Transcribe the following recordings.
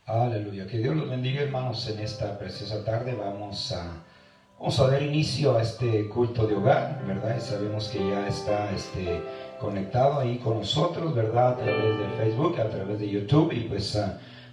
Aleluya, que Dios los bendiga, hermanos. En esta preciosa tarde vamos a dar inicio a este culto de hogar, ¿verdad? Y sabemos que ya está conectado ahí con nosotros, ¿verdad? A través de Facebook, a través de YouTube, y pues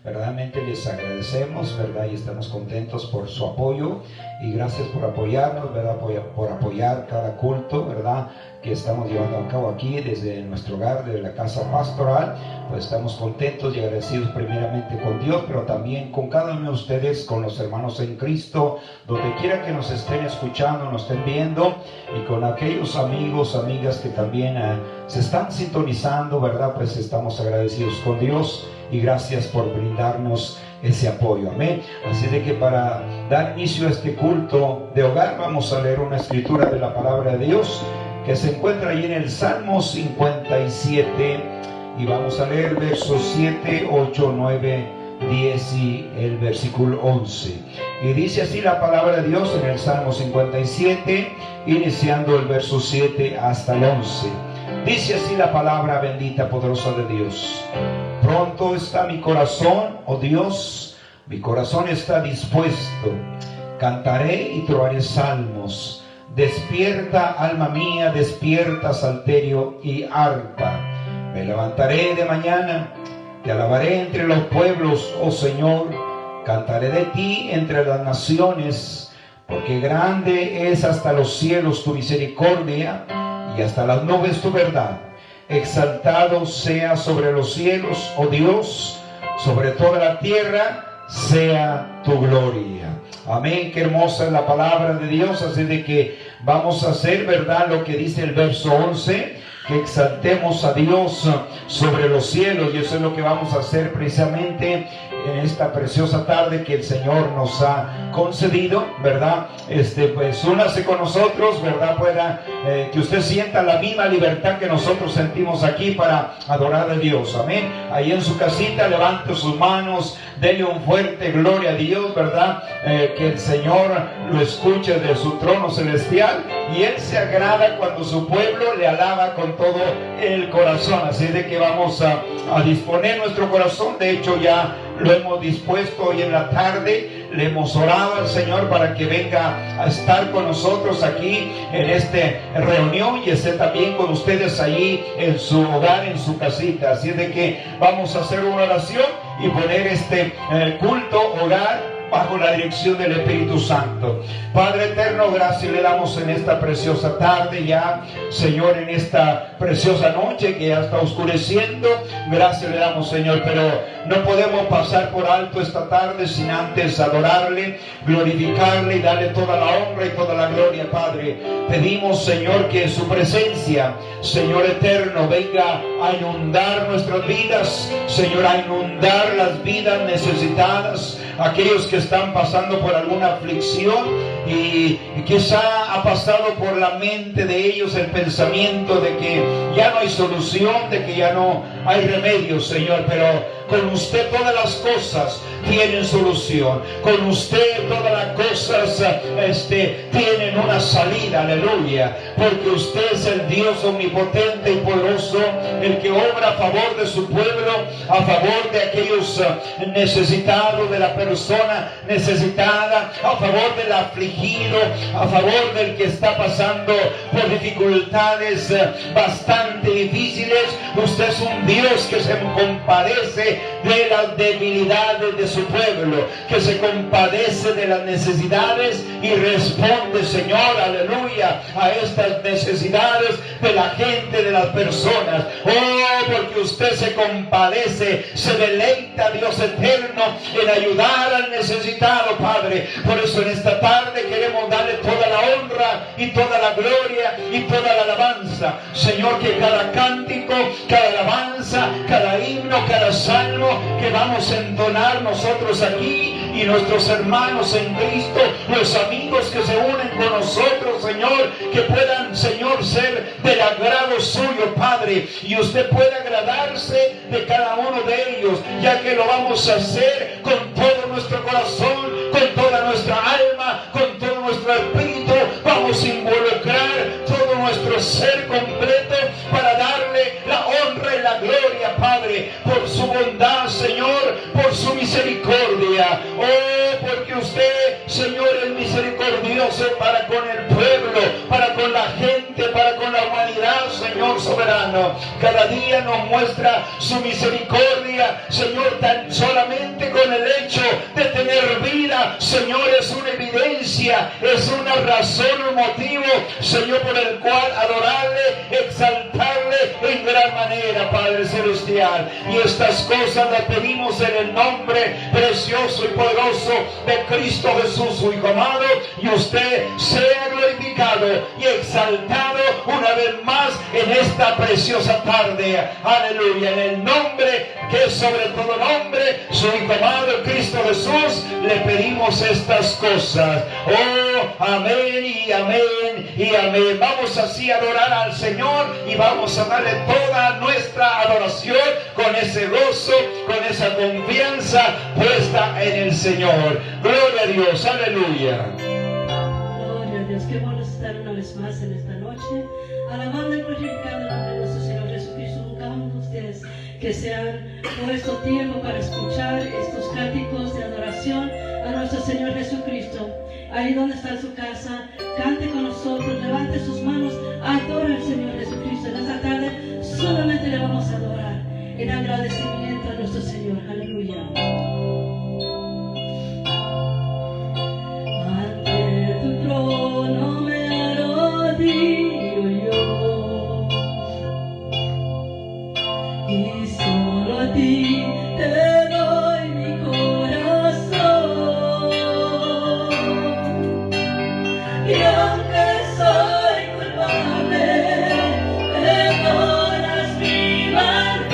verdaderamente les agradecemos, ¿verdad? Y estamos contentos por su apoyo, y gracias por apoyarnos, ¿verdad? Por apoyar cada culto, ¿verdad? Que estamos llevando a cabo aquí desde nuestro hogar, desde la casa pastoral. Pues estamos contentos y agradecidos primeramente con Dios, pero también con cada uno de ustedes, con los hermanos en Cristo, donde quiera que nos estén escuchando, nos estén viendo, y con aquellos amigos, amigas que también se están sintonizando, ¿verdad? Pues estamos agradecidos con Dios y gracias por brindarnos ese apoyo, amén. Así de que para dar inicio a este culto de hogar, vamos a leer una escritura de la palabra de Dios que se encuentra ahí en el Salmo 57, y vamos a leer versos 7, 8, 9, 10 y el versículo 11. Y dice así la palabra de Dios en el Salmo 57, iniciando el verso 7 hasta el 11. Dice así la palabra bendita, poderosa de Dios: pronto está mi corazón, oh Dios, mi corazón está dispuesto. Cantaré y troaré salmos. Despierta, alma mía, despierta, salterio y arpa. Me levantaré de mañana, te alabaré entre los pueblos, oh Señor. Cantaré de ti entre las naciones, porque grande es hasta los cielos tu misericordia, y hasta las nubes tu verdad. Exaltado sea sobre los cielos, oh Dios, sobre toda la tierra sea tu gloria. Amén. Qué hermosa es la palabra de Dios. Así de que vamos a hacer, ¿verdad?, lo que dice el verso 11, que exaltemos a Dios sobre los cielos, y eso es lo que vamos a hacer precisamente en esta preciosa tarde que el Señor nos ha concedido, ¿verdad? Pues únase con nosotros, ¿verdad? Pueda que usted sienta la misma libertad que nosotros sentimos aquí para adorar a Dios, amén. Ahí en su casita levante sus manos, denle un fuerte gloria a Dios, ¿verdad? Que el Señor lo escuche de su trono celestial, y Él se agrada cuando su pueblo le alaba con todo el corazón. Así de que vamos a disponer nuestro corazón. De hecho ya lo hemos dispuesto hoy en la tarde. Le hemos orado al Señor para que venga a estar con nosotros aquí en esta reunión, y esté también con ustedes allí en su hogar, en su casita. Así de que vamos a hacer una oración y poner este culto hogar bajo la dirección del Espíritu Santo. Padre eterno, gracias le damos en esta preciosa tarde ya, Señor, en esta preciosa noche que ya está oscureciendo. Gracias le damos, Señor, pero no podemos pasar por alto esta tarde sin antes adorarle, glorificarle y darle toda la honra y toda la gloria, Padre. Pedimos, Señor, que su presencia, Señor eterno, venga a inundar nuestras vidas, Señor, a inundar las vidas necesitadas, aquellos que están pasando por alguna aflicción, y quizá ha pasado por la mente de ellos el pensamiento de que ya no hay solución, de que ya no hay remedio, Señor, pero con usted todas las cosas tienen solución. Con usted todas las cosas tienen una salida, aleluya, porque usted es el Dios omnipotente y poderoso, el que obra a favor de su pueblo, a favor de aquellos necesitados, de la persona necesitada, a favor del afligido, a favor del que está pasando por dificultades bastante difíciles. Usted es un Dios que se compadece de las debilidades de su pueblo, que se compadece de las necesidades y responde, Señor, aleluya, a estas necesidades de la gente, de las personas. Oh, porque usted se compadece, se deleita, Dios eterno, en ayudar al necesitado, Padre. Por eso en esta tarde queremos darle toda la honra y toda la gloria y toda la alabanza, Señor, que cada cántico, cada alabanza, cada himno, cada salmo que vamos a entonar nosotros aquí, y nuestros hermanos en Cristo, los amigos que se unen con nosotros, Señor, que puedan, Señor, ser del agrado suyo, Padre, y usted puede agradarse de cada uno de ellos, ya que lo vamos a hacer con todo nuestro corazón, con toda nuestra alma, con todo nuestro espíritu. Vamos a involucrar todo nuestro ser completo para darle la honra y la gloria, Padre, por su bondad, Señor, por su misericordia, porque usted, Señor, es misericordioso para con el pueblo, para con la gente, para con la humanidad, Señor soberano. Cada día nos muestra su misericordia, Señor, tan solamente con el hecho de tener vida, Señor, es una evidencia, es una razón, un motivo, Señor, por el cual adorarle, exaltarle en gran manera, Padre celestial. Y estas cosas las pedimos en el nombre precioso y poderoso de Cristo Jesús, su Hijo amado, y usted sea glorificado y exaltado una vez más en esta preciosa tarde. Aleluya. En el nombre que es sobre todo nombre, su Hijo amado Cristo Jesús, le pedimos estas cosas. Oh, amén y amén y amén. Vamos así a adorar al Señor y vamos a darle toda nuestra adoración con ese gozo, con esa confianza puesta en el Señor. Gloria a Dios, aleluya. Gloria a Dios, qué bueno estar una vez más en esta noche, alabando y glorificando el nombre de nuestro Señor Jesucristo. Buscamos ustedes que se han puesto tiempo para escuchar estos cánticos de adoración a nuestro Señor Jesucristo. Ahí donde está en su casa, cante con nosotros, levante sus manos, adora al Señor Jesucristo. En esta tarde solamente le vamos a adorar en agradecimiento a nuestro Señor. Aleluya. Ante tu trono me arrodillo yo, y solo a ti te doy mi corazón. Y aunque soy culpable, perdonas mi maldad.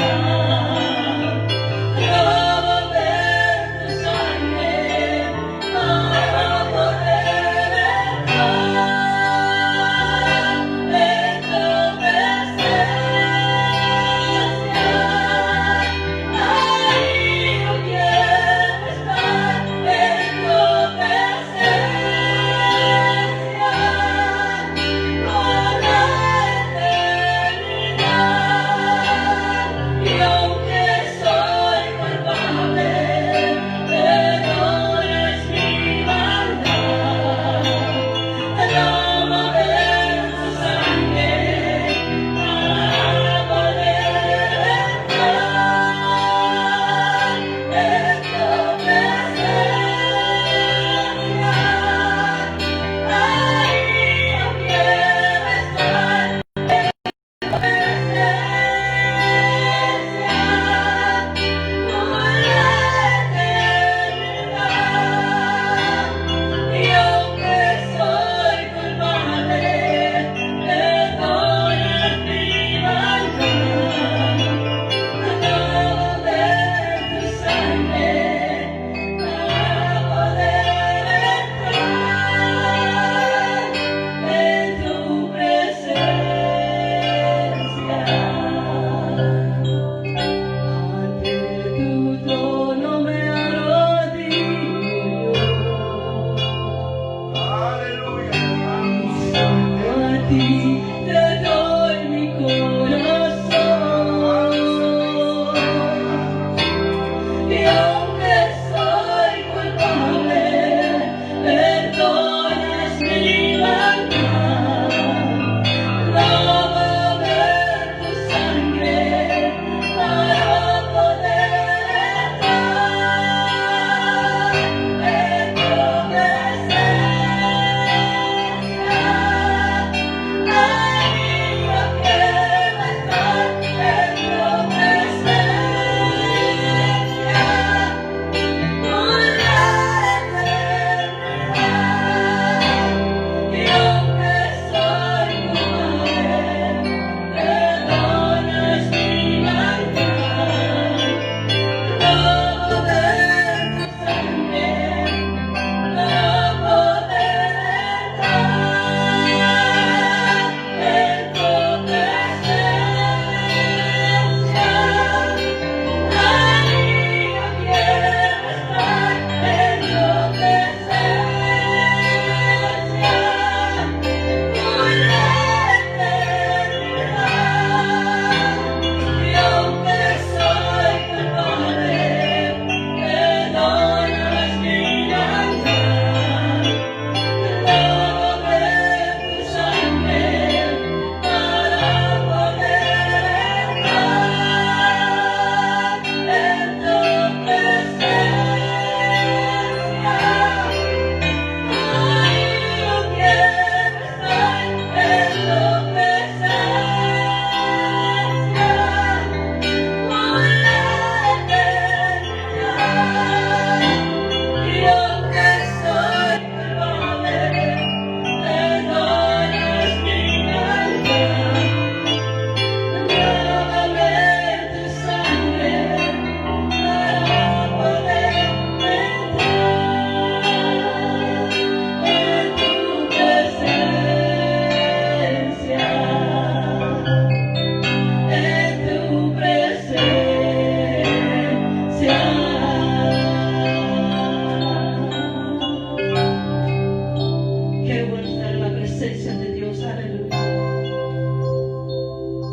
Qué bueno estar en la presencia de Dios, aleluya.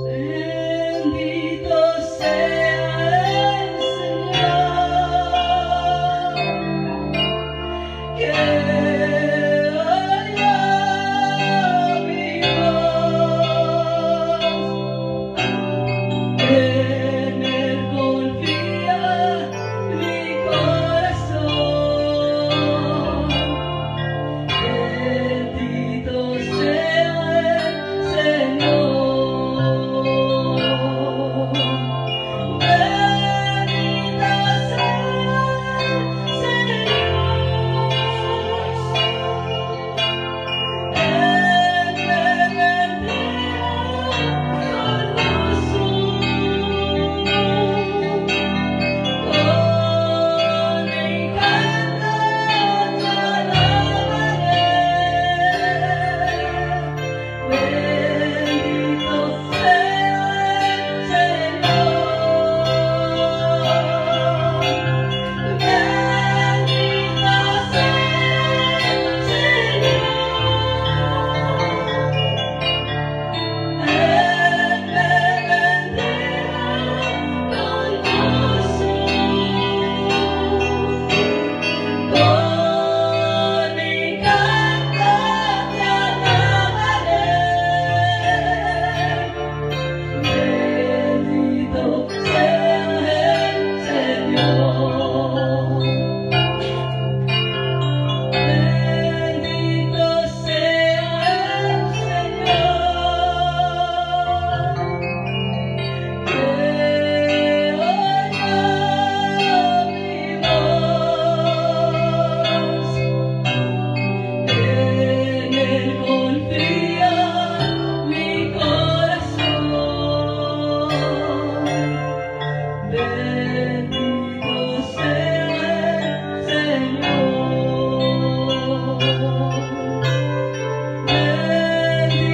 Bendito sea el Señor, que oyó mi voz. En Él confía mi corazón. Bendito sea el Señor.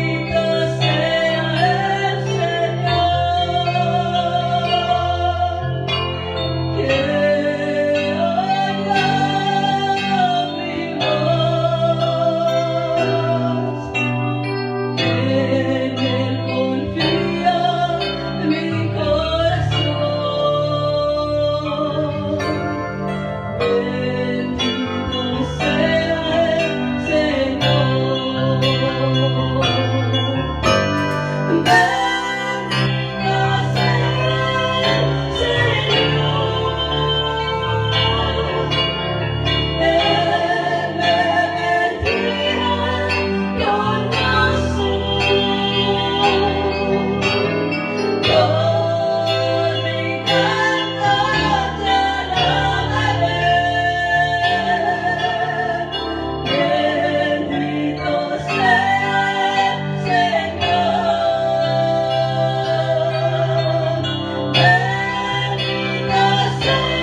Bendito sea el Señor. Él me bendijo con gozo. Con mi canto te alabaré. Bendito sea el Señor. Bendito sea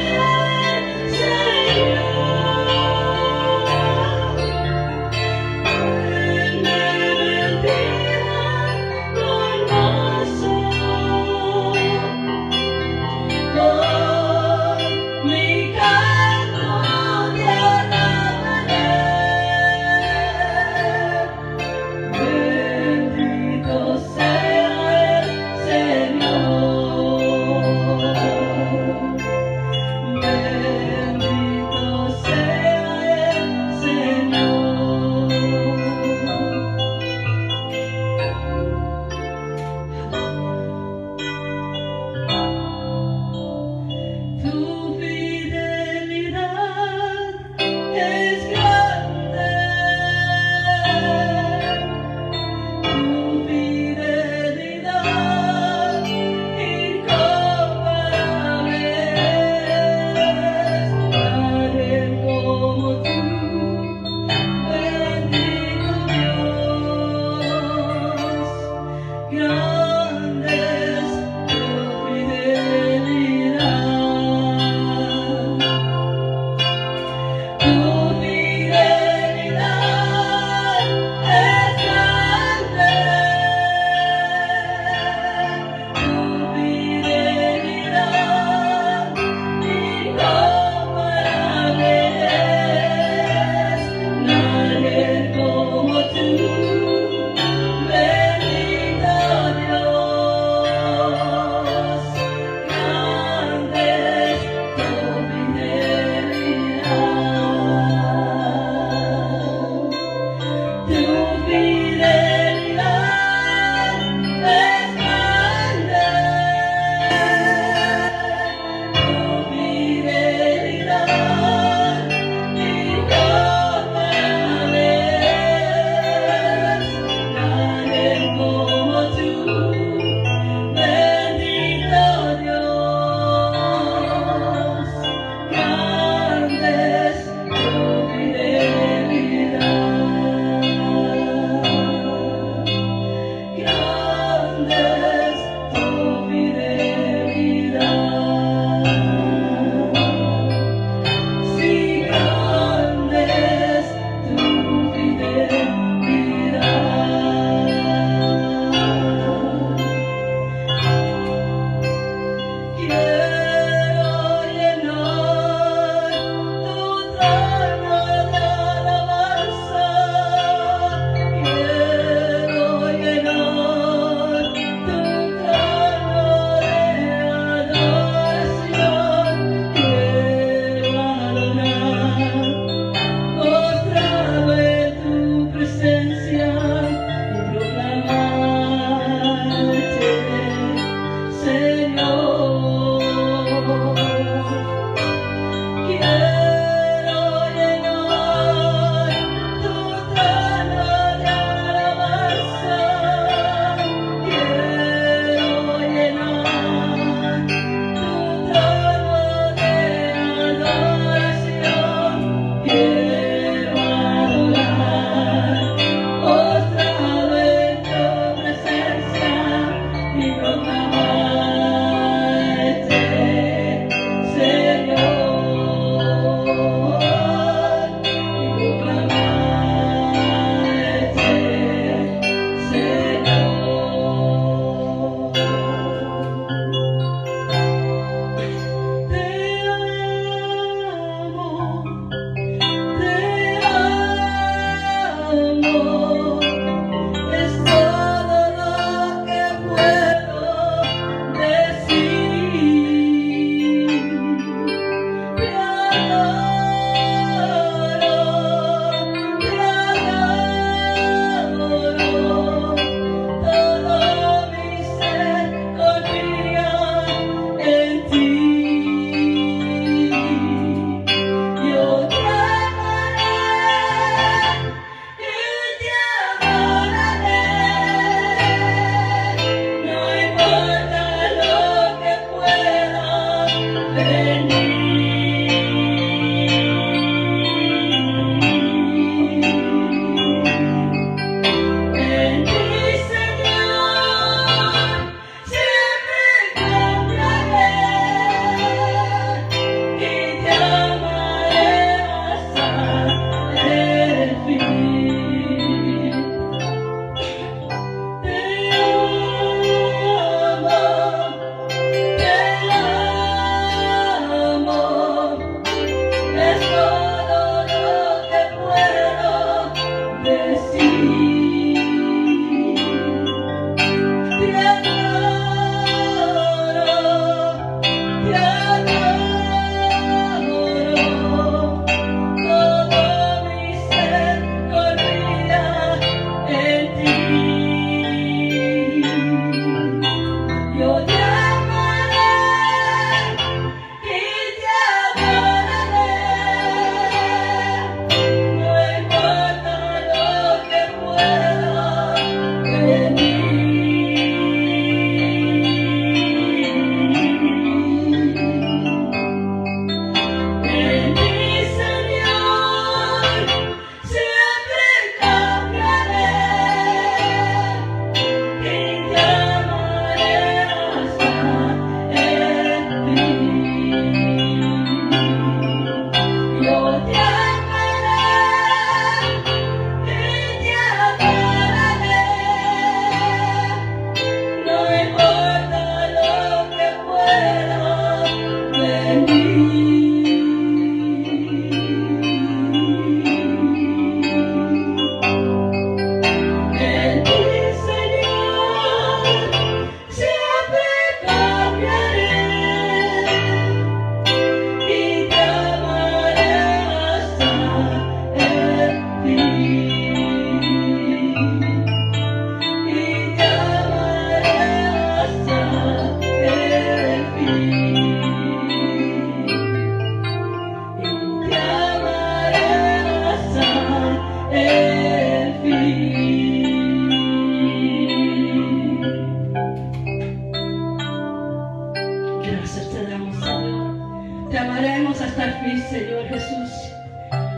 llegaremos hasta el fin, Señor Jesús,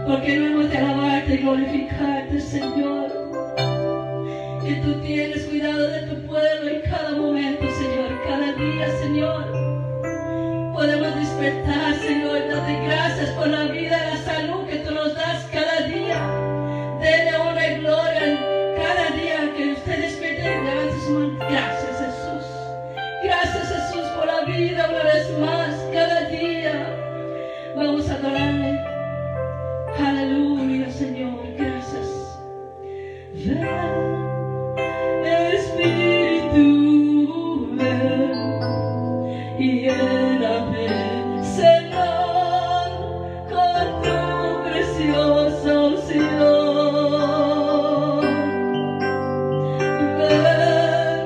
porque no hemos de alabarte y glorificarte, Señor, que tú tienes cuidado de tu pueblo en cada momento, Señor, cada día, Señor. Podemos despertar, Señor, darte gracias por la vida y la salud que tú nos das cada día. Dele honra y gloria cada día que usted despierte y levante su mano. Gracias, Jesús. Gracias, Jesús, por la vida una vez más, cada día. Vamos a adorarle. Aleluya, Señor. Gracias. Ven, Espíritu, ven y lléname, Señor, con tu preciosa unción. Ven,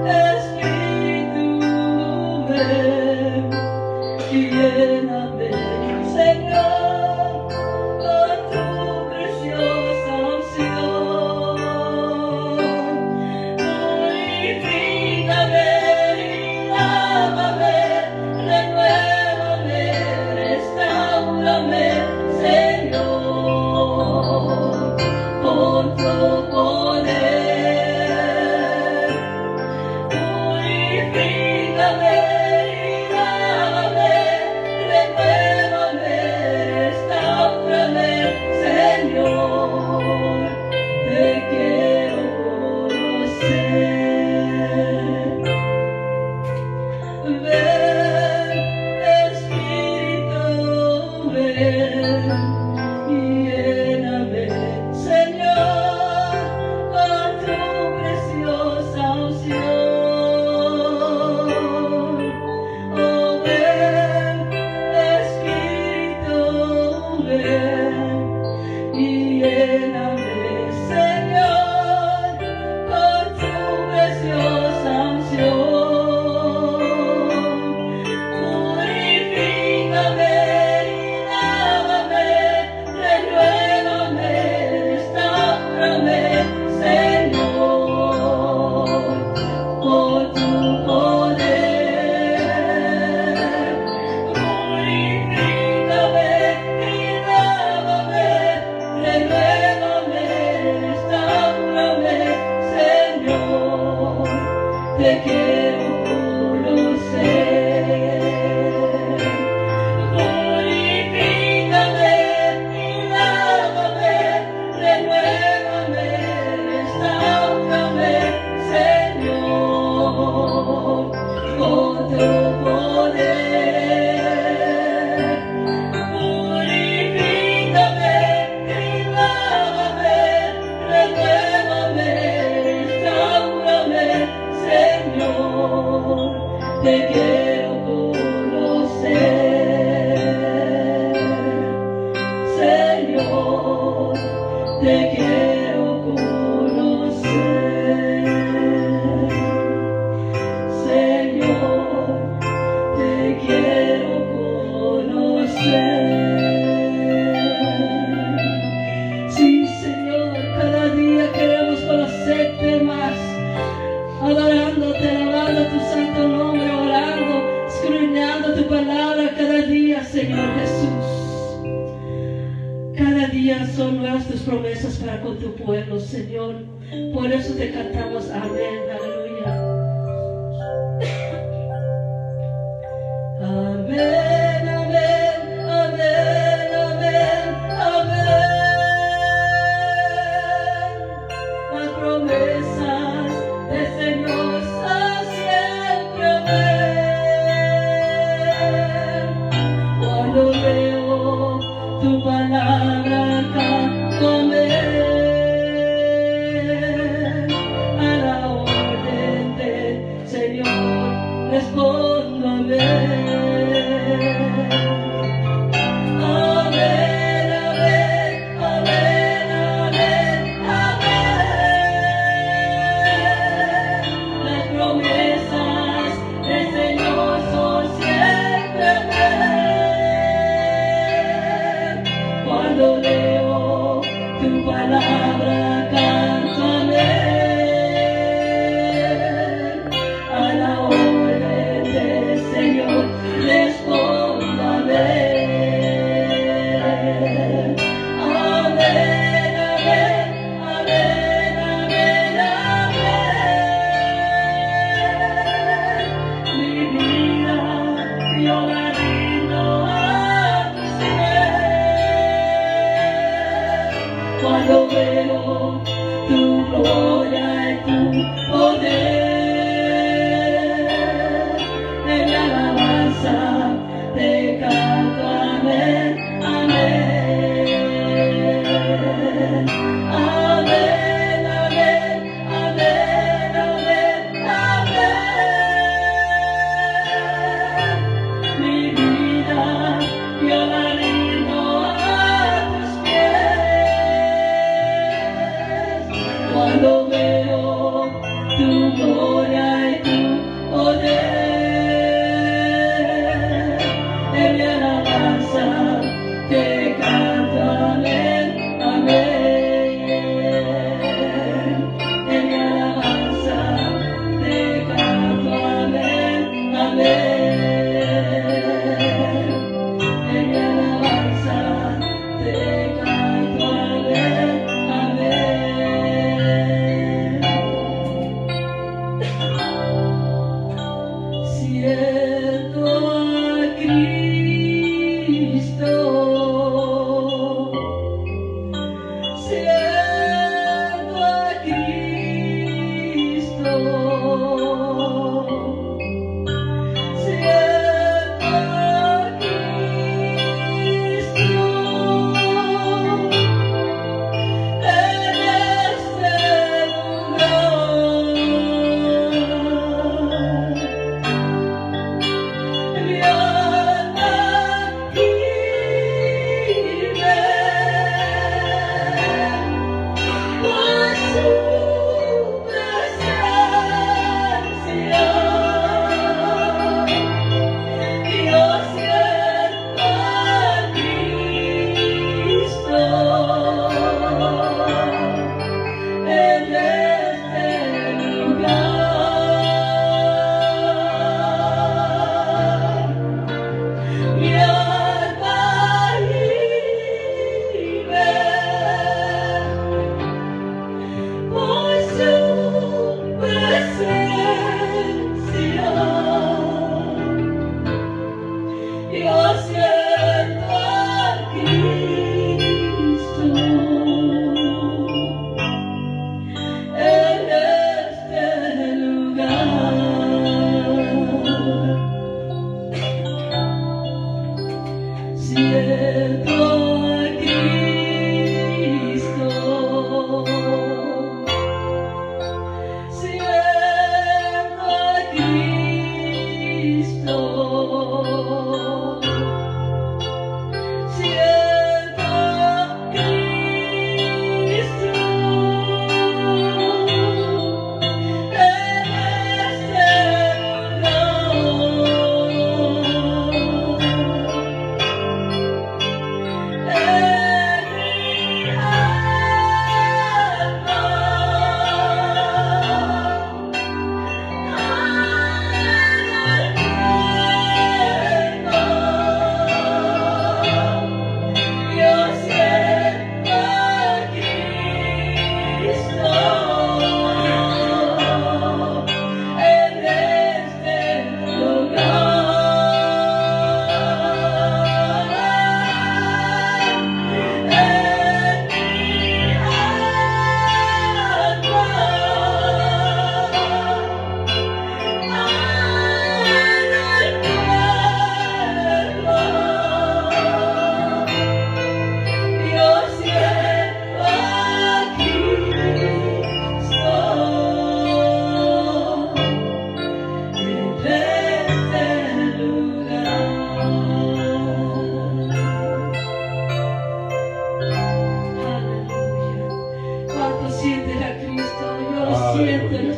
Espíritu, ven y lléname, Señor, con tu preciosa unción. Purifícame y lávame, renuévame, restáurame, Señor, con tu poder. Purifícame y lávame, renuévame, restáurame, Señor, te quiero conocer. Ven, Espíritu, ven y lléname, Señor, con tu preciosa unción. Oh, ven, Espíritu, ven y lléname, Señor, con tu preciosa unción. Purifícame y lávame, renuévame, restáurame, Señor, por tu poder. Purifícame y lávame, renuévame, restáurame, Señor, te quiero conocer. Purifícame y lávame, renuévame, restáurame, Señor, con tu poder. Purifícame y lávame, renuévame, restáurame, Señor, te quiero conocer. Señor, te quiero conocer. Señor, te quiero conocer. Sí, Señor, cada día queremos conocerte más, adorándote, alabando tu santo nombre, orando, escudriñando tu palabra cada día, Señor Jesús. Cada día son nuevas tus promesas para con tu pueblo, Señor. Por eso te cantamos amén, aleluya. Amén, amén, amén, amén, amén. Las promesas del Señor son siempre amén. Cuando leo tu palabra canto amén. A la orden del Señor respondo amén. Amén, amén, amén, amén, amén. Las promesas del Señor son siempre amén. Cuando leo tu palabra canto amén. A la orden del Señor respondo amén.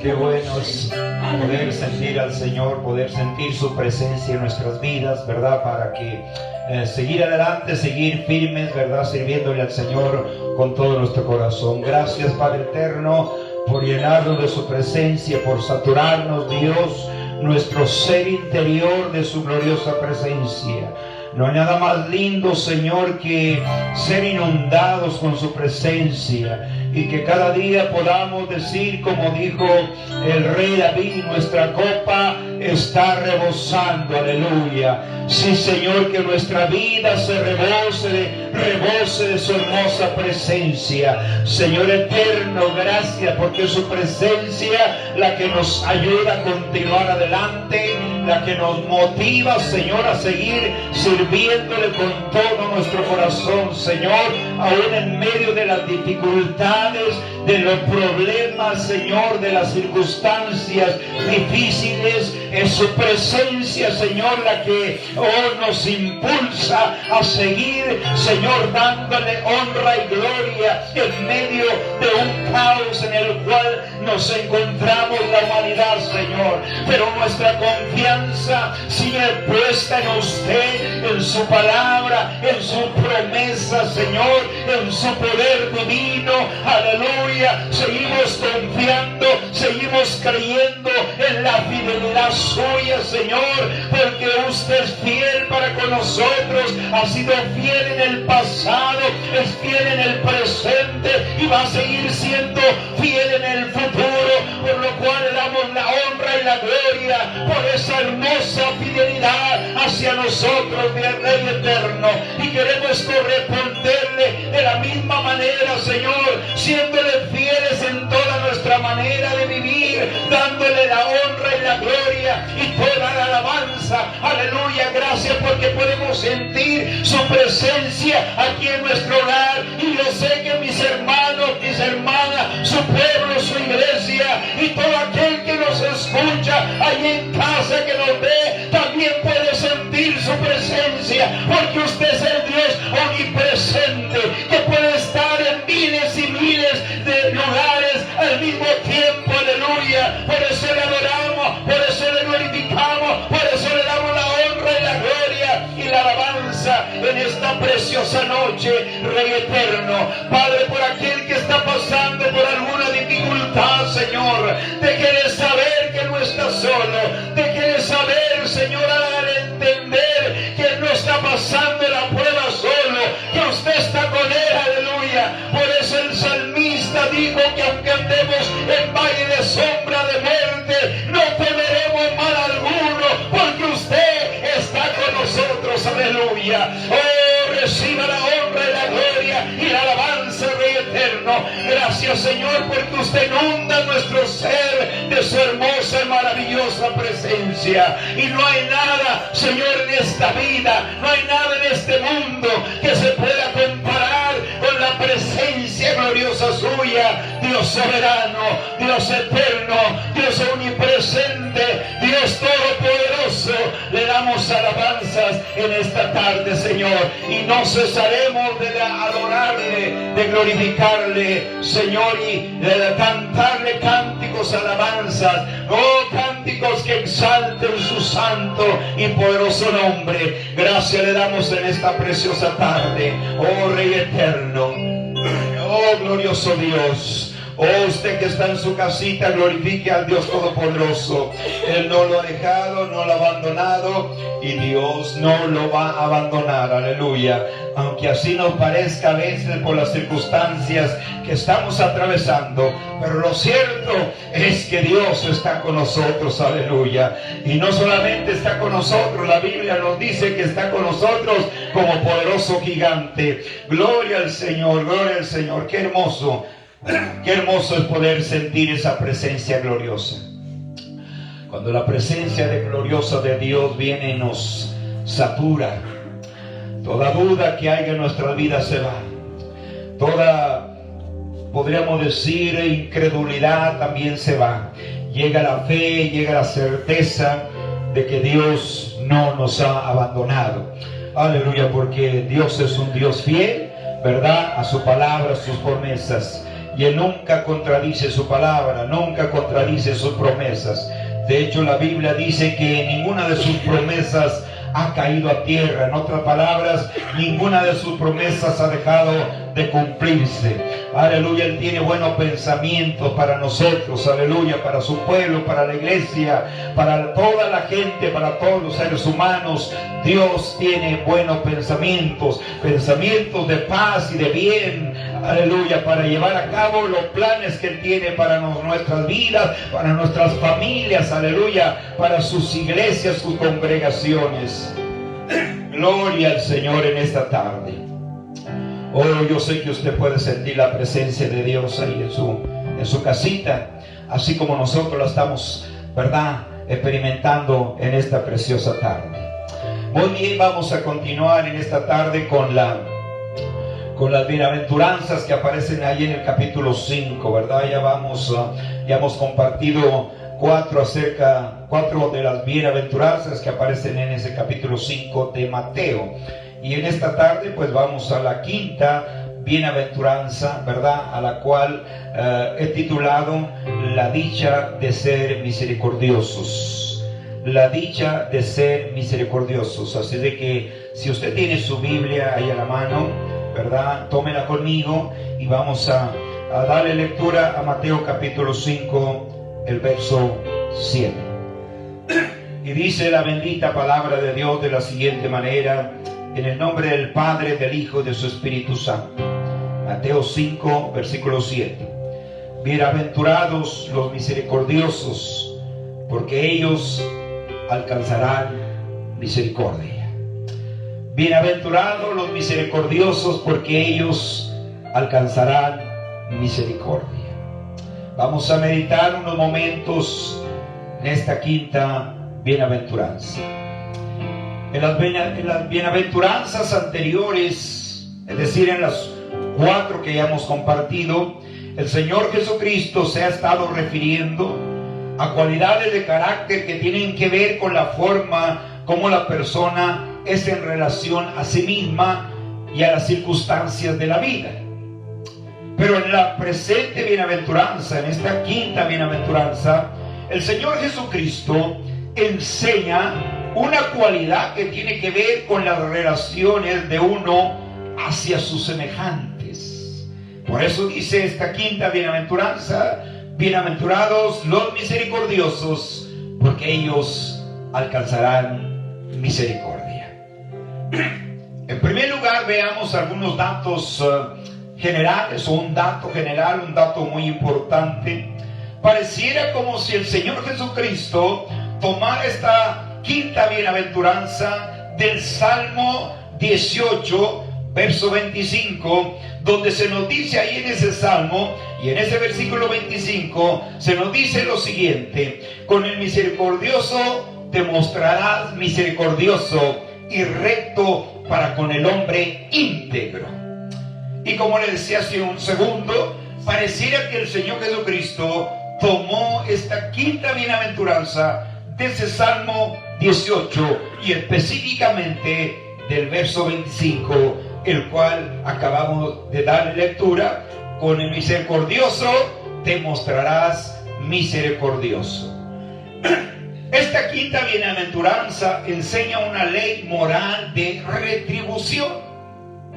Qué bueno es poder sentir al Señor, poder sentir su presencia en nuestras vidas, ¿verdad? Para que seguir adelante, seguir firmes, ¿verdad? Sirviéndole al Señor con todo nuestro corazón. Gracias, Padre eterno, por llenarnos de su presencia, por saturarnos, Dios, nuestro ser interior de su gloriosa presencia. No hay nada más lindo, Señor, que ser inundados con su presencia y que cada día podamos decir, como dijo el rey David, nuestra copa está rebosando, aleluya. Sí, Señor, que nuestra vida se rebose de su hermosa presencia. Señor eterno, gracias porque es su presencia la que nos ayuda a continuar adelante. la que nos motiva, Señor, a seguir sirviéndole con todo nuestro corazón, Señor, aún en medio de las dificultades, de los problemas, Señor, de las circunstancias difíciles. Es su presencia, Señor, la que nos impulsa a seguir, Señor, dándole honra y gloria en medio de un caos en el cual nos encontramos la humanidad, Señor. Pero nuestra confianza sigue puesta en usted, en su palabra, en su promesa, Señor, en su poder divino. Aleluya. Seguimos confiando, seguimos creyendo en la fidelidad suya, Señor, porque usted es fiel para con nosotros. Ha sido fiel en el pasado, es fiel en el presente y va a seguir siendo fiel en el futuro, por lo cual le damos la honra y la gloria por esa hermosa fidelidad hacia nosotros, mi Rey eterno. Y queremos corresponderle de la misma manera, Señor, siéndole fieles en toda nuestra manera de vivir, dándole la honra y la gloria y toda la alabanza. Aleluya. Gracias porque podemos sentir su presencia aquí en nuestro hogar. Y yo sé que mis hermanos, mis hermanas, su pueblo, su iglesia y todo aquel que nos escucha ahí en casa, que nos ve, también puede sentir su presencia, porque usted es el Dios omnipresente que puede estar en miles y miles de lugares al mismo tiempo. Aleluya. Por eso le adoramos, por eso le glorificamos, por eso le damos la honra y la gloria y la alabanza en esta preciosa noche, Rey eterno. Padre, por aquel que está pasando por alguna dificultad, Señor, déjele saber que no está solo, déjele saber, Señor, hágale entender que no está pasando la prueba solo, que usted está con él. Aleluya. Por eso el salmista dijo que aunque andemos en valle de sombra de muerte, no temeremos mal alguno, porque usted está con nosotros. Aleluya. Oh, reciba la honra y la gloria y la alabanza, Rey eterno. Gracias, Señor, porque usted inunda nuestro ser de su hermosa y maravillosa presencia. Y no hay nada, Señor, en esta vida, no hay nada en este mundo que se pueda comparar con la presencia gloriosa suya. Dios soberano, Dios eterno, Dios omnipresente, Dios todopoderoso, le damos alabanzas en esta tarde, Señor, y no cesaremos de adorarle, de glorificarle, Señor, y de cantarle cánticos, alabanzas, oh, cánticos que exalten su santo y poderoso nombre. Gracias le damos en esta preciosa tarde, oh Rey eterno, oh glorioso Dios. Oh, usted que está en su casita, glorifique al Dios Todopoderoso. Él no lo ha dejado, no lo ha abandonado, y Dios no lo va a abandonar. Aleluya. Aunque así nos parezca a veces por las circunstancias que estamos atravesando, pero lo cierto es que Dios está con nosotros. Aleluya. Y no solamente está con nosotros, la Biblia nos dice que está con nosotros como poderoso gigante. Gloria al Señor, gloria al Señor. Qué hermoso. Qué hermoso es poder sentir esa presencia gloriosa. Cuando la presencia gloriosa de Dios viene y nos satura, toda duda que haya en nuestra vida se va. Toda, podríamos decir, incredulidad también se va. Llega la fe, llega la certeza de que Dios no nos ha abandonado. Aleluya, porque Dios es un Dios fiel, ¿verdad?, a su palabra, a sus promesas. Y Él nunca contradice su palabra, nunca contradice sus promesas. De hecho, la Biblia dice que ninguna de sus promesas ha caído a tierra. En otras palabras, ninguna de sus promesas ha dejado de cumplirse. Aleluya. Él tiene buenos pensamientos para nosotros. Aleluya. Para su pueblo, para la iglesia, para toda la gente, para todos los seres humanos. Dios tiene buenos pensamientos, pensamientos de paz y de bien. Aleluya. Para llevar a cabo los planes que Él tiene para nuestras vidas, para nuestras familias. Aleluya. Para sus iglesias, sus congregaciones. Gloria al Señor en esta tarde. Oh, yo sé que usted puede sentir la presencia de Dios ahí en su casita, así como nosotros la estamos, ¿verdad?, experimentando en esta preciosa tarde. Muy bien, vamos a continuar en esta tarde con las bienaventuranzas que aparecen ahí en el capítulo 5, ¿verdad? Ya hemos compartido cuatro de las bienaventuranzas que aparecen en ese capítulo 5 de Mateo. Y en esta tarde pues vamos a la quinta bienaventuranza, ¿verdad? A la cual he titulado la dicha de ser misericordiosos. La dicha de ser misericordiosos. Así de que si usted tiene su Biblia ahí a la mano, ¿verdad? Tómela conmigo y vamos a darle lectura a Mateo capítulo 5, el verso 7. Y dice la bendita palabra de Dios de la siguiente manera: en el nombre del Padre, del Hijo y de su Espíritu Santo. Mateo 5, versículo 7. Bienaventurados los misericordiosos, porque ellos alcanzarán misericordia. Bienaventurados los misericordiosos, porque ellos alcanzarán misericordia. Vamos a meditar unos momentos en esta quinta bienaventuranza. En las bienaventuranzas anteriores, es decir, en las 4 que ya hemos compartido, el Señor Jesucristo se ha estado refiriendo a cualidades de carácter que tienen que ver con la forma como la persona es en relación a sí misma y a las circunstancias de la vida. Pero en la presente bienaventuranza, en esta quinta bienaventuranza, el Señor Jesucristo enseña una cualidad que tiene que ver con las relaciones de uno hacia sus semejantes. Por eso dice esta quinta bienaventuranza: bienaventurados los misericordiosos, porque ellos alcanzarán misericordia. En primer lugar, veamos algunos datos generales, o un dato general, un dato muy importante. Pareciera como si el Señor Jesucristo tomara esta quinta bienaventuranza del Salmo 18, verso 25, donde se nos dice ahí en ese salmo, y en ese versículo 25 se nos dice lo siguiente: con el misericordioso te mostrarás misericordioso y recto para con el hombre íntegro. Y como le decía hace un segundo, pareciera que el Señor Jesucristo tomó esta quinta bienaventuranza de ese Salmo 18 y específicamente del verso 25, el cual acabamos de dar lectura: con el misericordioso te mostrarás misericordioso. Esta quinta bienaventuranza enseña una ley moral de retribución,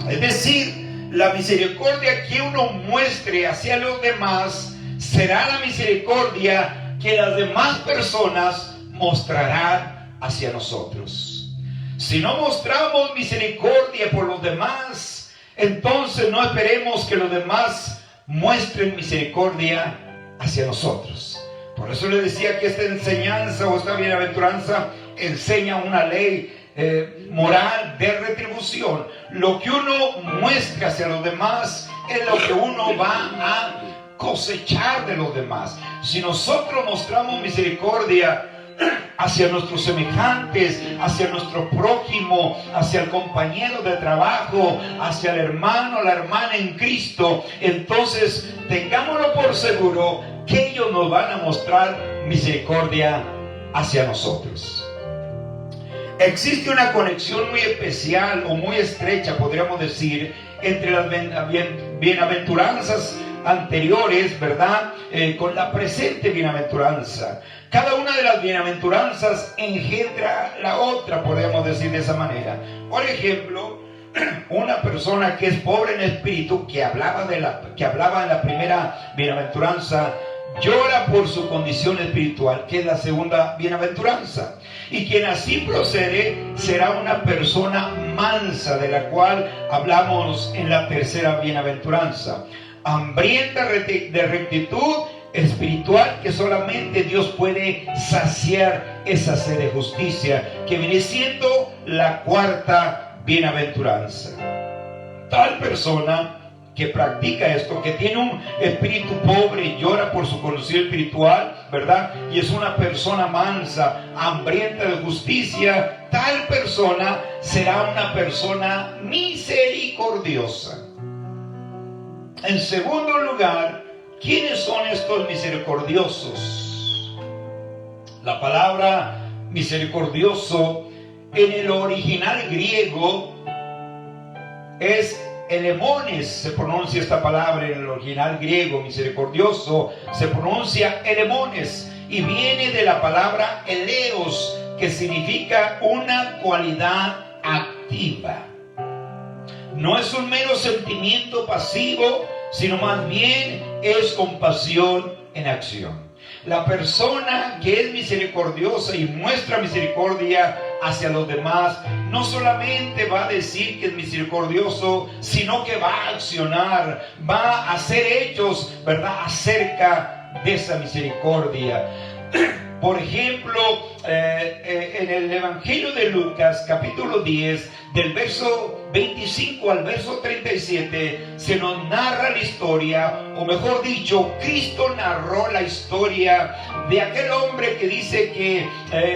es decir, la misericordia que uno muestre hacia los demás será la misericordia que las demás personas mostrarán hacia nosotros. Si no mostramos misericordia por los demás, entonces no esperemos que los demás muestren misericordia hacia nosotros. Por eso le decía que esta enseñanza o esta bienaventuranza enseña una ley moral de retribución. Lo que uno muestra hacia los demás es lo que uno va a cosechar de los demás. Si nosotros mostramos misericordia hacia nuestros semejantes, hacia nuestro prójimo, hacia el compañero de trabajo, hacia el hermano, la hermana en Cristo, entonces tengámoslo por seguro que ellos nos van a mostrar misericordia hacia nosotros. Existe una conexión muy especial o muy estrecha, podríamos decir, entre las bienaventuranzas anteriores, ¿verdad? Con la presente bienaventuranza. Cada una de las bienaventuranzas engendra la otra, podemos decir de esa manera. Por ejemplo, una persona que es pobre en espíritu, que hablaba en la primera bienaventuranza, llora por su condición espiritual, que es la segunda bienaventuranza. Y quien así procede será una persona mansa, de la cual hablamos en la tercera bienaventuranza. Hambrienta de rectitud espiritual, que solamente Dios puede saciar esa sed de justicia, que viene siendo la cuarta bienaventuranza. Tal persona que practica esto, que tiene un espíritu pobre, llora por su conocido espiritual, ¿verdad? Y es una persona mansa, hambrienta de justicia, tal persona será una persona misericordiosa. En segundo lugar, ¿quiénes son estos misericordiosos? La palabra misericordioso en el original griego es elemones, se pronuncia esta palabra en el original griego. Misericordioso se pronuncia elemones y viene de la palabra eleos, que significa una cualidad activa. No es un mero sentimiento pasivo, sino más bien es compasión en acción. La persona que es misericordiosa y muestra misericordia hacia los demás, no solamente va a decir que es misericordioso, sino que va a accionar, va a hacer hechos, ¿verdad?, acerca de esa misericordia. Por ejemplo, en el Evangelio de Lucas, capítulo 10, del verso 25 al verso 37, se nos narra la historia, o mejor dicho, Cristo narró la historia de aquel hombre que dice que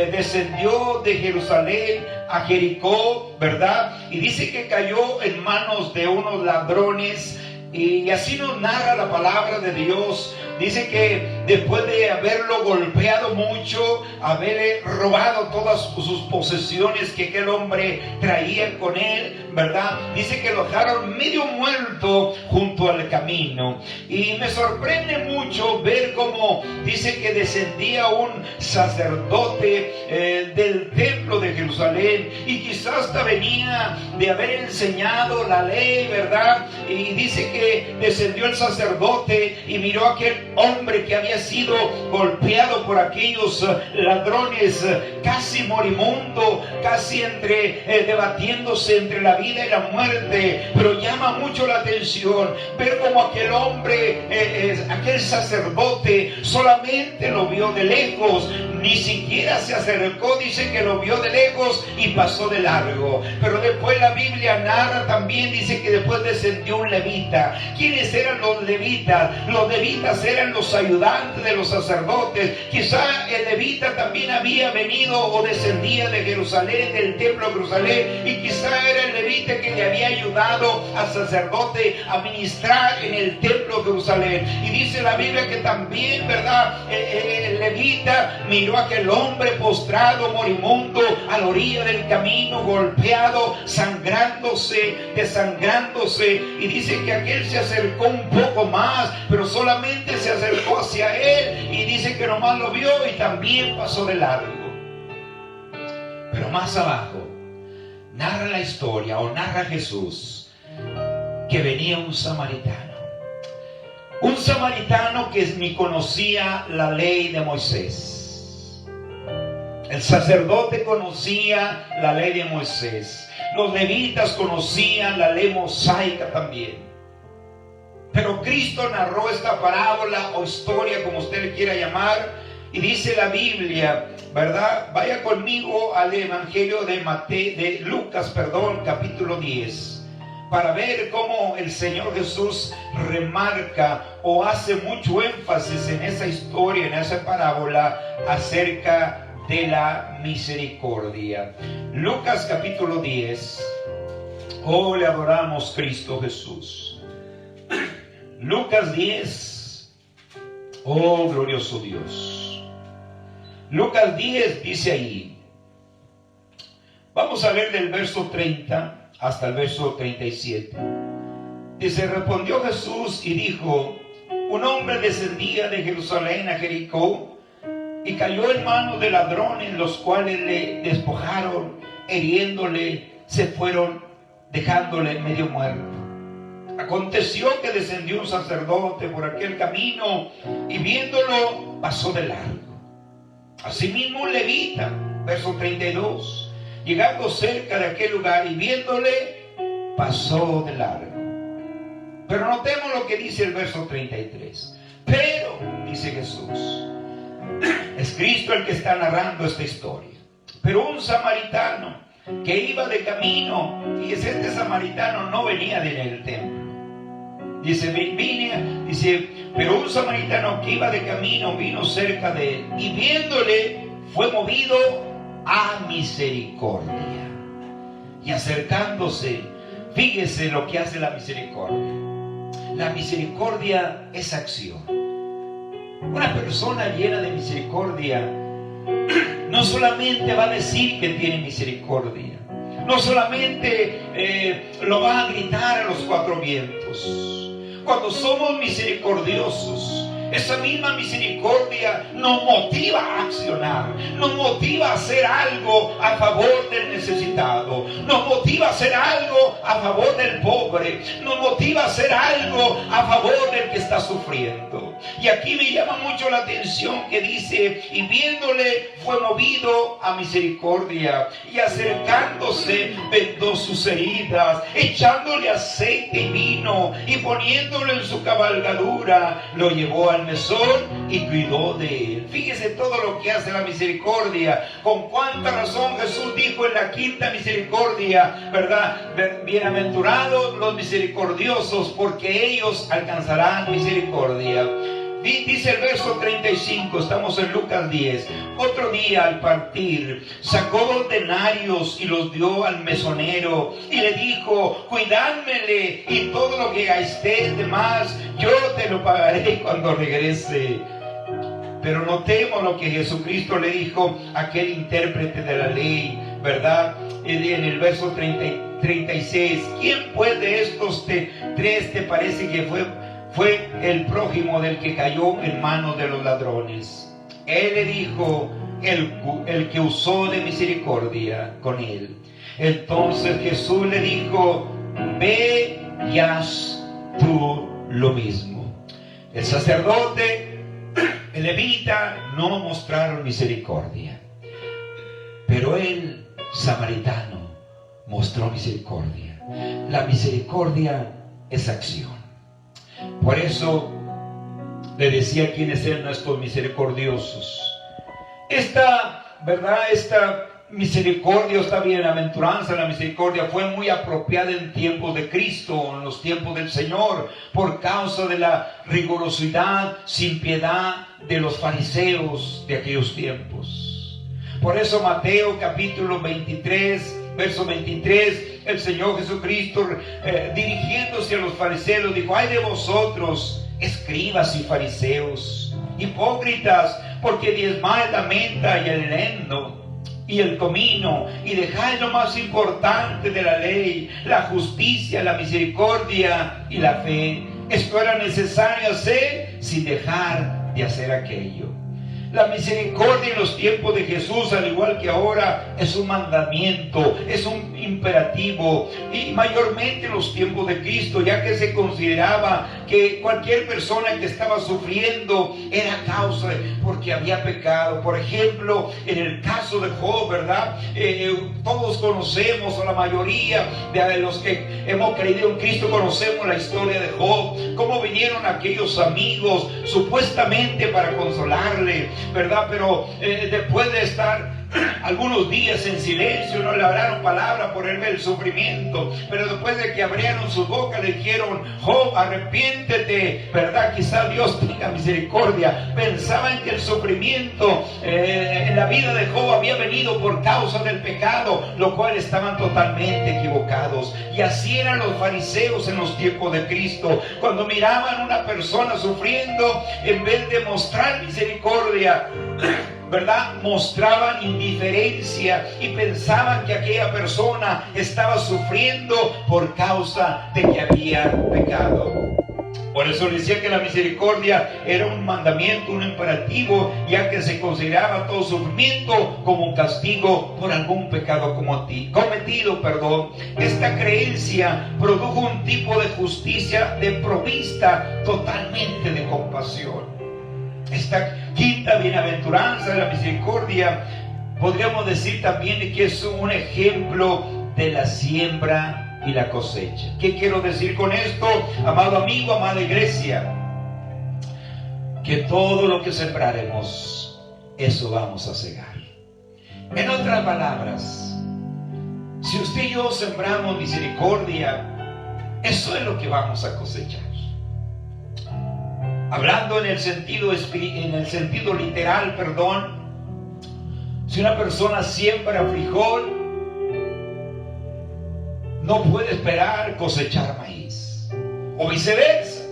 descendió de Jerusalén a Jericó, ¿verdad? Y dice que cayó en manos de unos ladrones. Y así nos narra la palabra de Dios. Dice que después de haberlo golpeado mucho, haberle robado todas sus posesiones que aquel hombre traía con él, ¿verdad? Dice que lo dejaron medio muerto junto al camino. Y me sorprende mucho ver cómo dice que descendía un sacerdote del templo de Jerusalén, y quizás hasta venía de haber enseñado la ley, ¿verdad? Y dice que descendió el sacerdote y miró a aquel hombre que había sido golpeado por aquellos ladrones, casi moribundo, casi debatiéndose entre la vida y la muerte. Pero llama mucho la atención ver cómo aquel hombre, aquel sacerdote, solamente lo vio de lejos, ni siquiera se acercó. Dice que lo vio de lejos y pasó de largo. Pero después la Biblia narra también, dice que después descendió un levita. ¿Quiénes eran los levitas? Los levitas eran los ayudantes de los sacerdotes. Quizá el levita también había venido o descendía de Jerusalén, del templo de Jerusalén, y quizá era el levita que le había ayudado al sacerdote a ministrar en el templo de Jerusalén. Y dice la Biblia que también, ¿verdad?, el levita miró a aquel hombre postrado, moribundo, a la orilla del camino, golpeado, desangrándose, y dice que aquel se acercó un poco más, pero solamente se acercó hacia él, y dice que nomás lo vio y también pasó de largo. Pero más abajo narra la historia, o narra Jesús, que venía un samaritano que ni conocía la ley de Moisés. El sacerdote conocía la ley de Moisés. Los levitas conocían la ley mosaica también. Pero Cristo narró esta parábola o historia, como usted le quiera llamar, y dice la Biblia, ¿verdad? Vaya conmigo al Evangelio de Lucas, capítulo 10, para ver cómo el Señor Jesús remarca o hace mucho énfasis en esa historia, en esa parábola acerca de la misericordia. Lucas capítulo 10. Oh, le adoramos, Cristo Jesús. Lucas 10. Oh, glorioso Dios. Lucas 10 dice ahí. Vamos a ver del verso 30 hasta el verso 37. Dice: respondió Jesús y dijo: un hombre descendía de Jerusalén a Jericó y cayó en manos de ladrones, los cuales le despojaron, hiriéndole, se fueron, dejándole medio muerto. Aconteció que descendió un sacerdote por aquel camino y viéndolo pasó de largo. Asimismo un levita, verso 32, llegando cerca de aquel lugar y viéndole pasó de largo. Pero notemos lo que dice el verso 33. Pero, dice Jesús, es Cristo el que está narrando esta historia. Pero un samaritano que iba de camino, y este samaritano no venía del templo, Dice, pero un samaritano que iba de camino vino cerca de él y viéndole fue movido a misericordia. Y acercándose, fíjese lo que hace la misericordia. La misericordia es acción. Una persona llena de misericordia no solamente va a decir que tiene misericordia, no solamente lo va a gritar a los cuatro vientos. Cuando somos misericordiosos, esa misma misericordia nos motiva a accionar, nos motiva a hacer algo a favor del necesitado, nos motiva a hacer algo a favor del pobre, nos motiva a hacer algo a favor del que está sufriendo. Y aquí me llama mucho la atención que dice, y viéndole fue movido a misericordia, y acercándose vendó sus heridas, echándole aceite y vino, y poniéndolo en su cabalgadura, lo llevó al mesón y cuidó de él. Fíjese todo lo que hace la misericordia. Con cuánta razón Jesús dijo en la quinta misericordia, ¿verdad? Bienaventurados los misericordiosos, porque ellos alcanzarán misericordia. Dice el verso 35, estamos en Lucas 10. Otro día al partir, sacó 2 denarios y los dio al mesonero y le dijo, cuidádmele y todo lo que gasté de más, yo te lo pagaré cuando regrese. Pero notemos lo que Jesucristo le dijo a aquel intérprete de la ley, ¿verdad? En el verso 36, ¿quién pues de estos tres te parece que fue el prójimo del que cayó en manos de los ladrones? Él le dijo, el que usó de misericordia con él. Entonces Jesús le dijo, ve y haz tú lo mismo. El sacerdote, el levita, no mostraron misericordia, pero el samaritano mostró misericordia. La misericordia es acción. Por eso le decía quiénes eran estos misericordiosos. Esta misericordia, esta bienaventuranza, la misericordia fue muy apropiada en tiempos de Cristo, en los tiempos del Señor, por causa de la rigurosidad sin piedad de los fariseos de aquellos tiempos. Por eso Mateo capítulo 23, verso 23, el Señor Jesucristo dirigiéndose a los fariseos dijo, ay de vosotros, escribas y fariseos, hipócritas, porque diezmáis la menta y el eneldo y el comino, y dejáis lo más importante de la ley, la justicia, la misericordia y la fe. Esto era necesario hacer sin dejar de hacer aquello. La misericordia en los tiempos de Jesús, al igual que ahora, es un mandamiento, es un imperativo, y mayormente en los tiempos de Cristo, ya que se consideraba que cualquier persona que estaba sufriendo era causa porque había pecado. Por ejemplo, en el caso de Job, ¿verdad? Todos conocemos, o la mayoría de los que hemos creído en Cristo conocemos la historia de Job, cómo vinieron aquellos amigos supuestamente para consolarle, ¿verdad? Pero después de estar algunos días en silencio, no le hablaron palabra por el sufrimiento, pero después de que abrieron su boca le dijeron, Job, arrepiéntete, ¿verdad? Quizá Dios tenga misericordia. Pensaban que el sufrimiento en la vida de Job había venido por causa del pecado, lo cual estaban totalmente equivocados. Y así eran los fariseos en los tiempos de Cristo. Cuando miraban a una persona sufriendo, en vez de mostrar misericordia, ¿verdad?, mostraban indiferencia y pensaban que aquella persona estaba sufriendo por causa de que había pecado. Por eso decía que la misericordia era un mandamiento, un imperativo, ya que se consideraba todo sufrimiento como un castigo por algún pecado cometido. Esta creencia produjo un tipo de justicia desprovista totalmente de compasión. Esta quinta bienaventuranza de la misericordia, podríamos decir también que es un ejemplo de la siembra y la cosecha. ¿Qué quiero decir con esto, amado amigo, amada iglesia? Que todo lo que sembraremos, eso vamos a cegar. En otras palabras, si usted y yo sembramos misericordia, eso es lo que vamos a cosechar. Hablando en el sentido literal, perdón. Si una persona siembra frijol, no puede esperar cosechar maíz. O viceversa.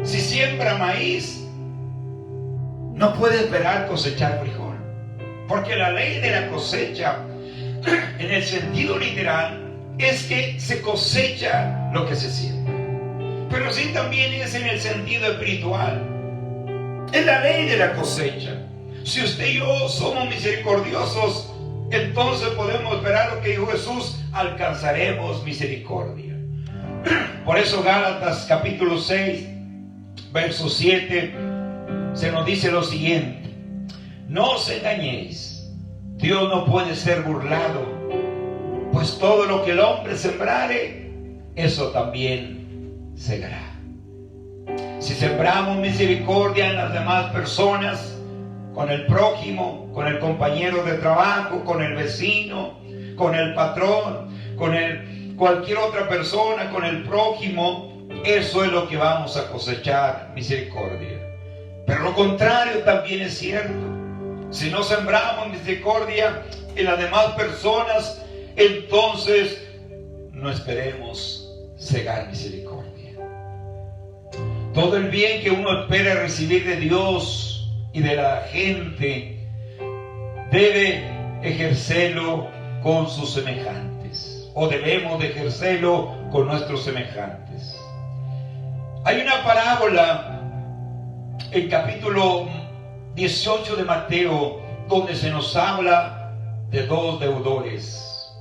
Si siembra maíz, no puede esperar cosechar frijol. Porque la ley de la cosecha, en el sentido literal, es que se cosecha lo que se siembra. Pero sí también es en el sentido espiritual. Es la ley de la cosecha. Si usted y yo somos misericordiosos, entonces podemos esperar lo que dijo Jesús: alcanzaremos misericordia. Por eso Gálatas capítulo 6, verso 7, se nos dice lo siguiente: no os engañéis, Dios no puede ser burlado, pues todo lo que el hombre sembrare, eso también segará. Si sembramos misericordia en las demás personas, con el prójimo, con el compañero de trabajo, con el vecino, con el patrón, con cualquier otra persona, con el prójimo, eso es lo que vamos a cosechar, misericordia. Pero lo contrario también es cierto. Si no sembramos misericordia en las demás personas, entonces no esperemos cegar misericordia. Todo el bien que uno espera recibir de Dios y de la gente, debe ejercerlo con sus semejantes, o debemos de ejercerlo con nuestros semejantes. Hay una parábola en capítulo 18 de Mateo, donde se nos habla de dos deudores.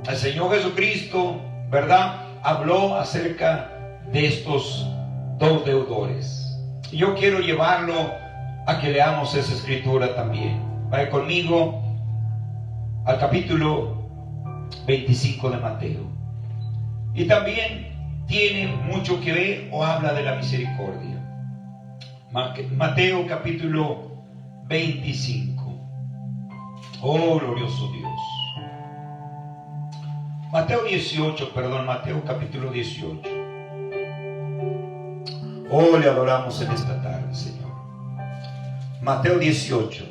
El Señor Jesucristo, ¿verdad?, habló acerca de estos dos deudores. Y yo quiero llevarlo a que leamos esa escritura también. Vaya conmigo al capítulo 25 de Mateo. Y también tiene mucho que ver o habla de la misericordia. Mateo capítulo 25. Oh, glorioso Dios. Mateo capítulo 18. Oh, le adoramos en esta tarde, Señor. Mateo 18,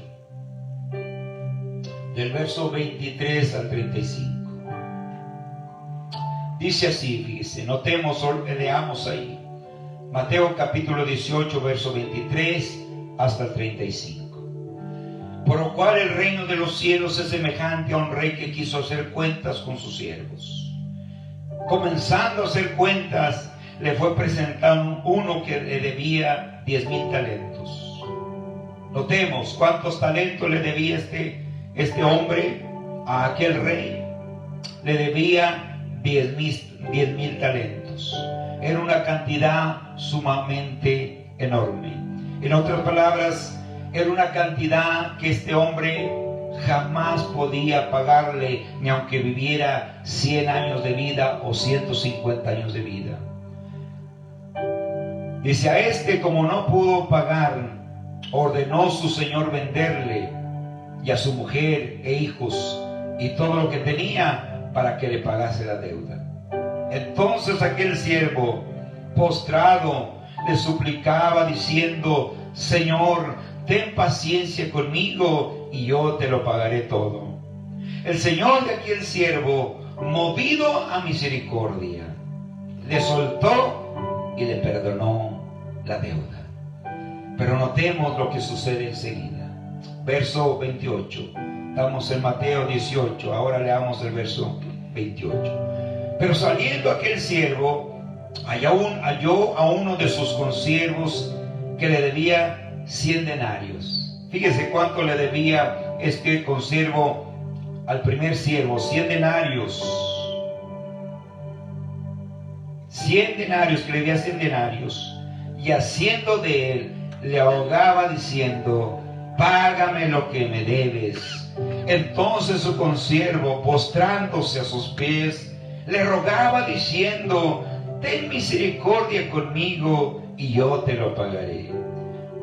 del verso 23 al 35. Dice así, fíjese, leamos ahí. Mateo capítulo 18, verso 23 hasta el 35. Por lo cual el reino de los cielos es semejante a un rey que quiso hacer cuentas con sus siervos. Comenzando a hacer cuentas, le fue presentado uno que le debía 10,000 talentos. Notemos cuántos talentos le debía este hombre a aquel rey. Le debía 10,000 talentos. Era una cantidad sumamente enorme. En otras palabras, era una cantidad que este hombre jamás podía pagarle, ni aunque viviera 100 años de vida o 150 años de vida. Dice: a como no pudo pagar, ordenó su señor venderle, y a su mujer e hijos y todo lo que tenía, para que le pagase la deuda. Entonces aquel siervo, postrado, le suplicaba diciendo: Señor, ten paciencia conmigo y yo te lo pagaré todo. El señor de aquel siervo, movido a misericordia, le soltó y le perdonó la deuda. Pero notemos lo que sucede enseguida. Verso 28. Estamos en Mateo 18. Ahora leamos el verso 28. Pero saliendo aquel siervo, halló a uno de sus consiervos que le debía 100 denarios. Fíjese cuánto le debía este consiervo al primer siervo: 100 denarios. 100 denarios, que le debía 100 denarios. Y haciendo de él, le ahogaba diciendo: págame lo que me debes. Entonces su consiervo, postrándose a sus pies, le rogaba diciendo: ten misericordia conmigo y yo te lo pagaré.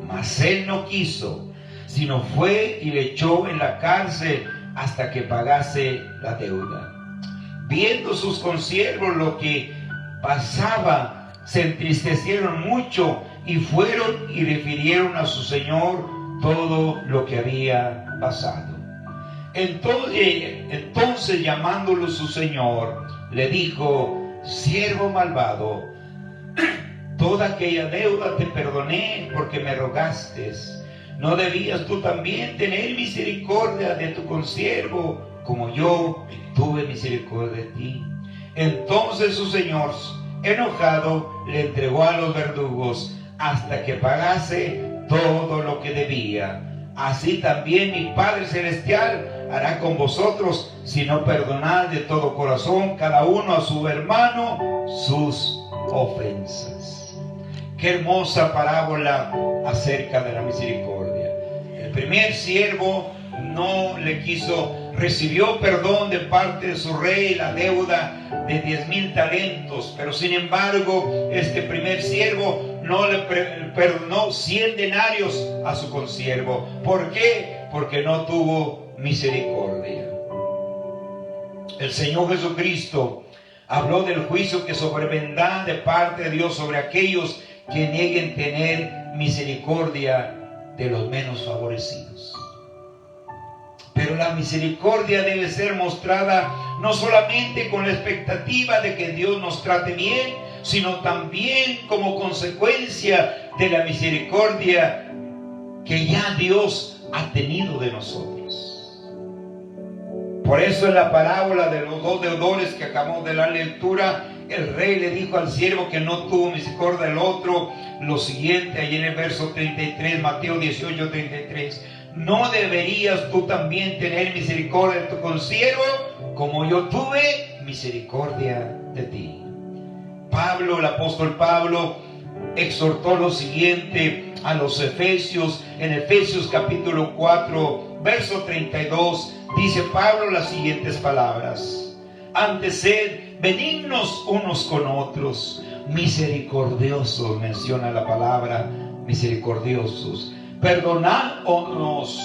Mas él no quiso, sino fue y le echó en la cárcel hasta que pagase la deuda. Viendo sus consiervos lo que pasaba, se entristecieron mucho y fueron y refirieron a su señor todo lo que había pasado. Entonces llamándolo su señor, le dijo: siervo malvado, toda aquella deuda te perdoné porque me rogaste. ¿No debías tú también tener misericordia de tu consiervo, como yo tuve misericordia de ti? Entonces su señor, enojado, le entregó a los verdugos hasta que pagase todo lo que debía. Así también mi Padre Celestial hará con vosotros, si no perdonad de todo corazón cada uno a su hermano sus ofensas. Qué hermosa parábola acerca de la misericordia. El primer siervo no le quiso, recibió perdón de parte de su rey, la deuda de 10,000 talentos, pero sin embargo este primer siervo no le perdonó 100 denarios a su consiervo. ¿Por qué? Porque no tuvo misericordia. El Señor Jesucristo habló del juicio que sobrevendrá de parte de Dios sobre aquellos que nieguen tener misericordia de los menos favorecidos. Pero la misericordia debe ser mostrada no solamente con la expectativa de que Dios nos trate bien, sino también como consecuencia de la misericordia que ya Dios ha tenido de nosotros. Por eso en la parábola de los dos deudores que acabamos de la lectura, el rey le dijo al siervo que no tuvo misericordia del otro lo siguiente, ahí en el verso 33, Mateo 18, 33. ¿No deberías tú también tener misericordia de tu consiervo, como yo tuve misericordia de ti? Pablo, el apóstol Pablo, exhortó lo siguiente a los Efesios, en Efesios capítulo 4, verso 32, dice Pablo las siguientes palabras: antes sed benignos unos con otros, misericordiosos, menciona la palabra misericordiosos, perdonadnos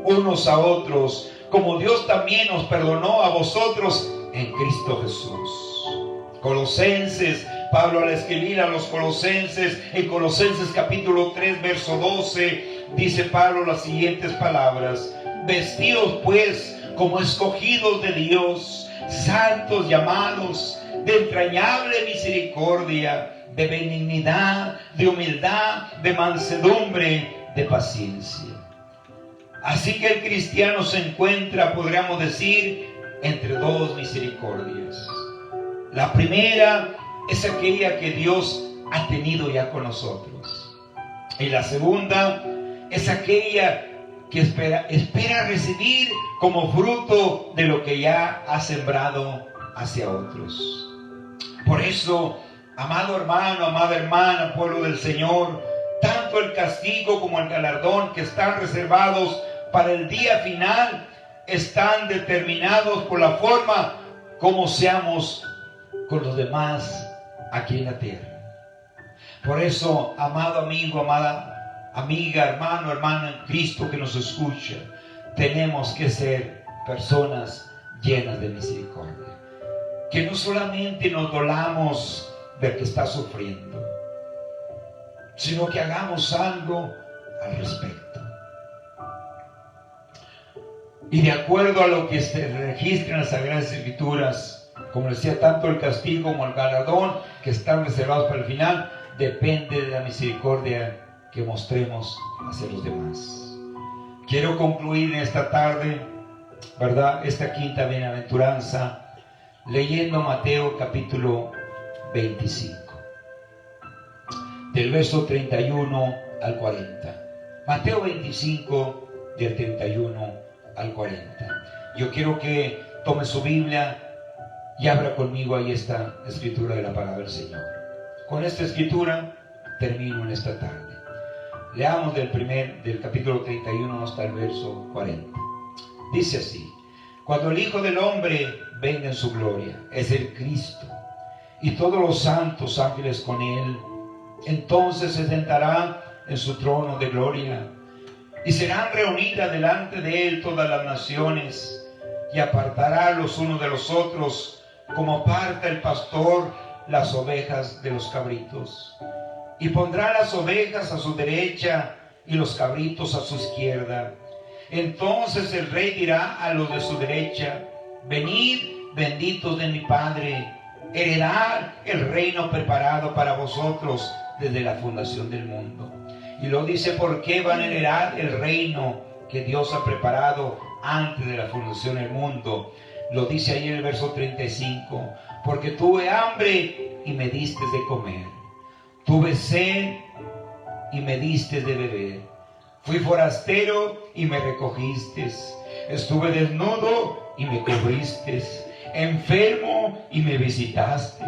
unos a otros, como Dios también nos perdonó a vosotros en Cristo Jesús. Colosenses, Pablo al escribir a los Colosenses, en Colosenses capítulo 3, verso 12, dice Pablo las siguientes palabras: vestidos pues como escogidos de Dios, santos, llamados, de entrañable misericordia, de benignidad, de humildad, de mansedumbre, de paciencia. Así que el cristiano se encuentra, podríamos decir, entre dos misericordias. La primera es aquella que Dios ha tenido ya con nosotros. Y la segunda es aquella que espera recibir como fruto de lo que ya ha sembrado hacia otros. Por eso, amado hermano, amada hermana, pueblo del Señor, tanto el castigo como el galardón que están reservados para el día final están determinados por la forma como seamos con los demás aquí en la tierra. Por eso, amado amigo, amada amiga, hermano, hermana en Cristo que nos escucha, tenemos que ser personas llenas de misericordia. Que no solamente nos dolamos del que está sufriendo, sino que hagamos algo al respecto. Y de acuerdo a lo que se registra en las Sagradas Escrituras, como decía, tanto el castigo como el galardón que están reservados para el final, depende de la misericordia que mostremos hacia los demás. Quiero concluir en esta tarde, ¿verdad?, esta quinta bienaventuranza, leyendo Mateo capítulo 25, del verso 31 al 40. Mateo 25, del 31 al 40. Yo quiero que tome su Biblia y abra conmigo ahí esta escritura de la palabra del Señor. Con esta escritura termino en esta tarde. Leamos del capítulo 31 hasta el verso 40. Dice así: cuando el Hijo del Hombre venga en su gloria, es el Cristo, y todos los santos ángeles con él, entonces se sentará en su trono de gloria, y serán reunidas delante de él todas las naciones, y apartará los unos de los otros, como aparta el pastor las ovejas de los cabritos, y pondrá las ovejas a su derecha y los cabritos a su izquierda. Entonces el rey dirá a los de su derecha: venid, benditos de mi Padre, heredad el reino preparado para vosotros desde la fundación del mundo. Y luego dice: ¿por qué van a heredar el reino que Dios ha preparado antes de la fundación del mundo? Lo dice ahí en el verso 35: porque tuve hambre y me diste de comer, tuve sed y me diste de beber, fui forastero y me recogiste, estuve desnudo y me cubriste, enfermo y me visitaste,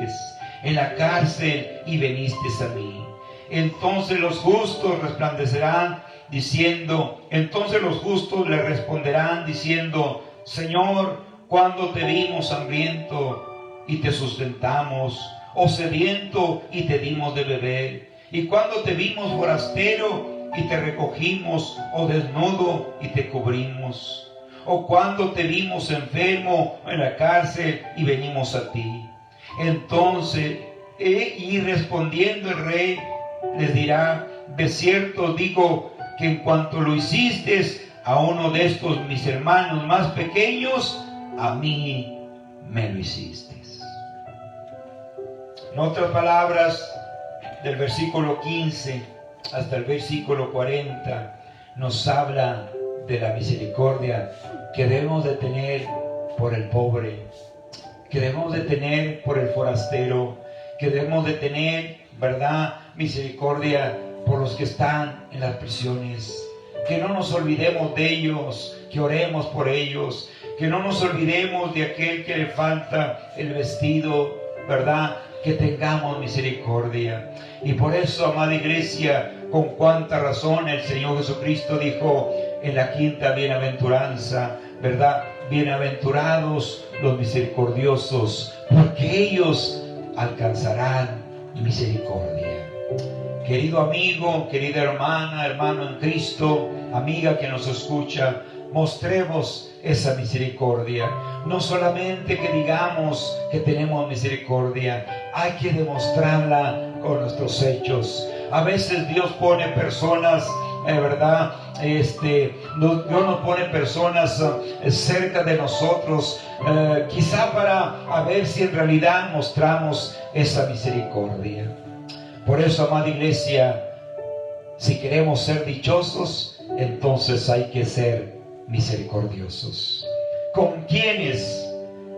en la cárcel y viniste a mí. Entonces los justos resplandecerán diciendo, entonces los justos le responderán diciendo: Señor, ¿cuándo te vimos hambriento y te sustentamos, o sediento y te dimos de beber? ¿Y cuándo te vimos forastero y te recogimos, o desnudo y te cubrimos? ¿O cuándo te vimos enfermo en la cárcel y venimos a ti? Entonces, y respondiendo el rey les dirá: de cierto digo que en cuanto lo hiciste a uno de estos mis hermanos más pequeños, a mí me lo hiciste. En otras palabras, del versículo 15 hasta el versículo 40 nos habla de la misericordia que debemos de tener por el pobre, que debemos de tener por el forastero, que debemos de tener, ¿verdad?, misericordia por los que están en las prisiones. Que no nos olvidemos de ellos, que oremos por ellos, que no nos olvidemos de aquel que le falta el vestido, ¿verdad?, que tengamos misericordia. Y por eso, amada iglesia, con cuánta razón el Señor Jesucristo dijo en la quinta bienaventuranza, ¿verdad? Bienaventurados los misericordiosos, porque ellos alcanzarán misericordia. Querido amigo, querida hermana, hermano en Cristo, amiga que nos escucha, mostremos esa misericordia. No solamente que digamos que tenemos misericordia, hay que demostrarla con nuestros hechos. A veces Dios pone personas, ¿verdad? Dios nos pone personas cerca de nosotros, quizá para ver si en realidad mostramos esa misericordia. Por eso, amada iglesia, si queremos ser dichosos, entonces hay que ser misericordiosos. ¿Con quiénes?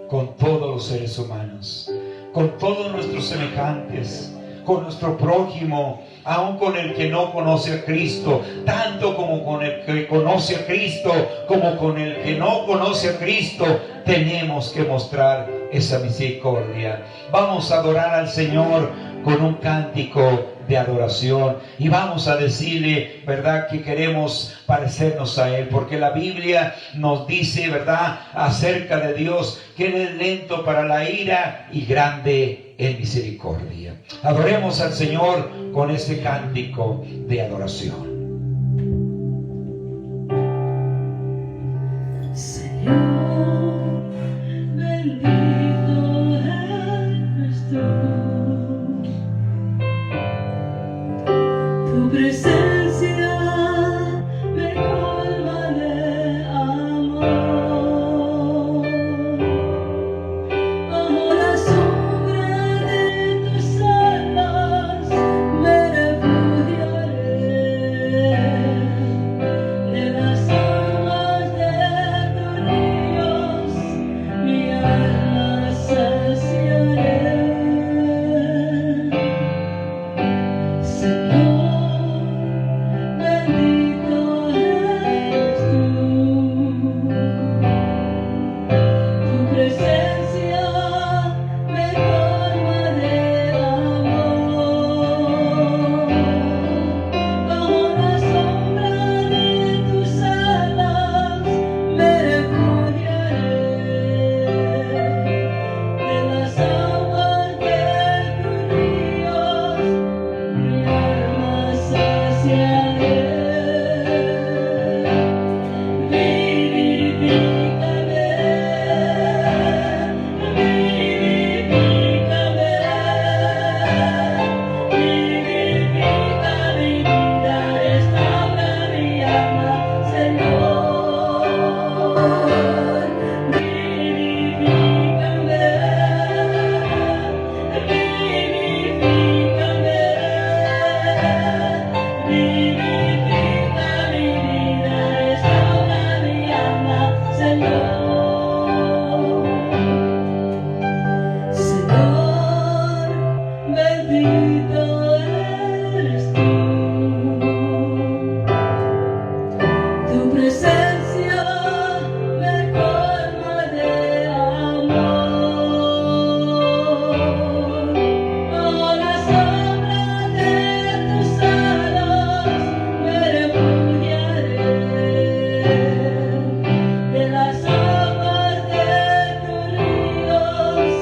Con todos los seres humanos, con todos nuestros semejantes, con nuestro prójimo, aun con el que no conoce a Cristo, tanto como con el que conoce a Cristo, como con el que no conoce a Cristo, tenemos que mostrar esa misericordia. Vamos a adorar al Señor con un cántico de adoración y vamos a decirle, ¿verdad?, que queremos parecernos a Él, porque la Biblia nos dice, ¿verdad?, acerca de Dios, que Él es lento para la ira y grande en misericordia. Adoremos al Señor con este cántico de adoración. Señor, bendito eres tú. Tu presencia me colma de amor. Bajo la sombra de tus alas me refugiaré. De las aguas de tus ríos mi alma saciaré. Señor, bendito eres tú. Tu presencia me colma de amor. Bajo la sombra de tus alas me refugiaré. De las aguas de tus ríos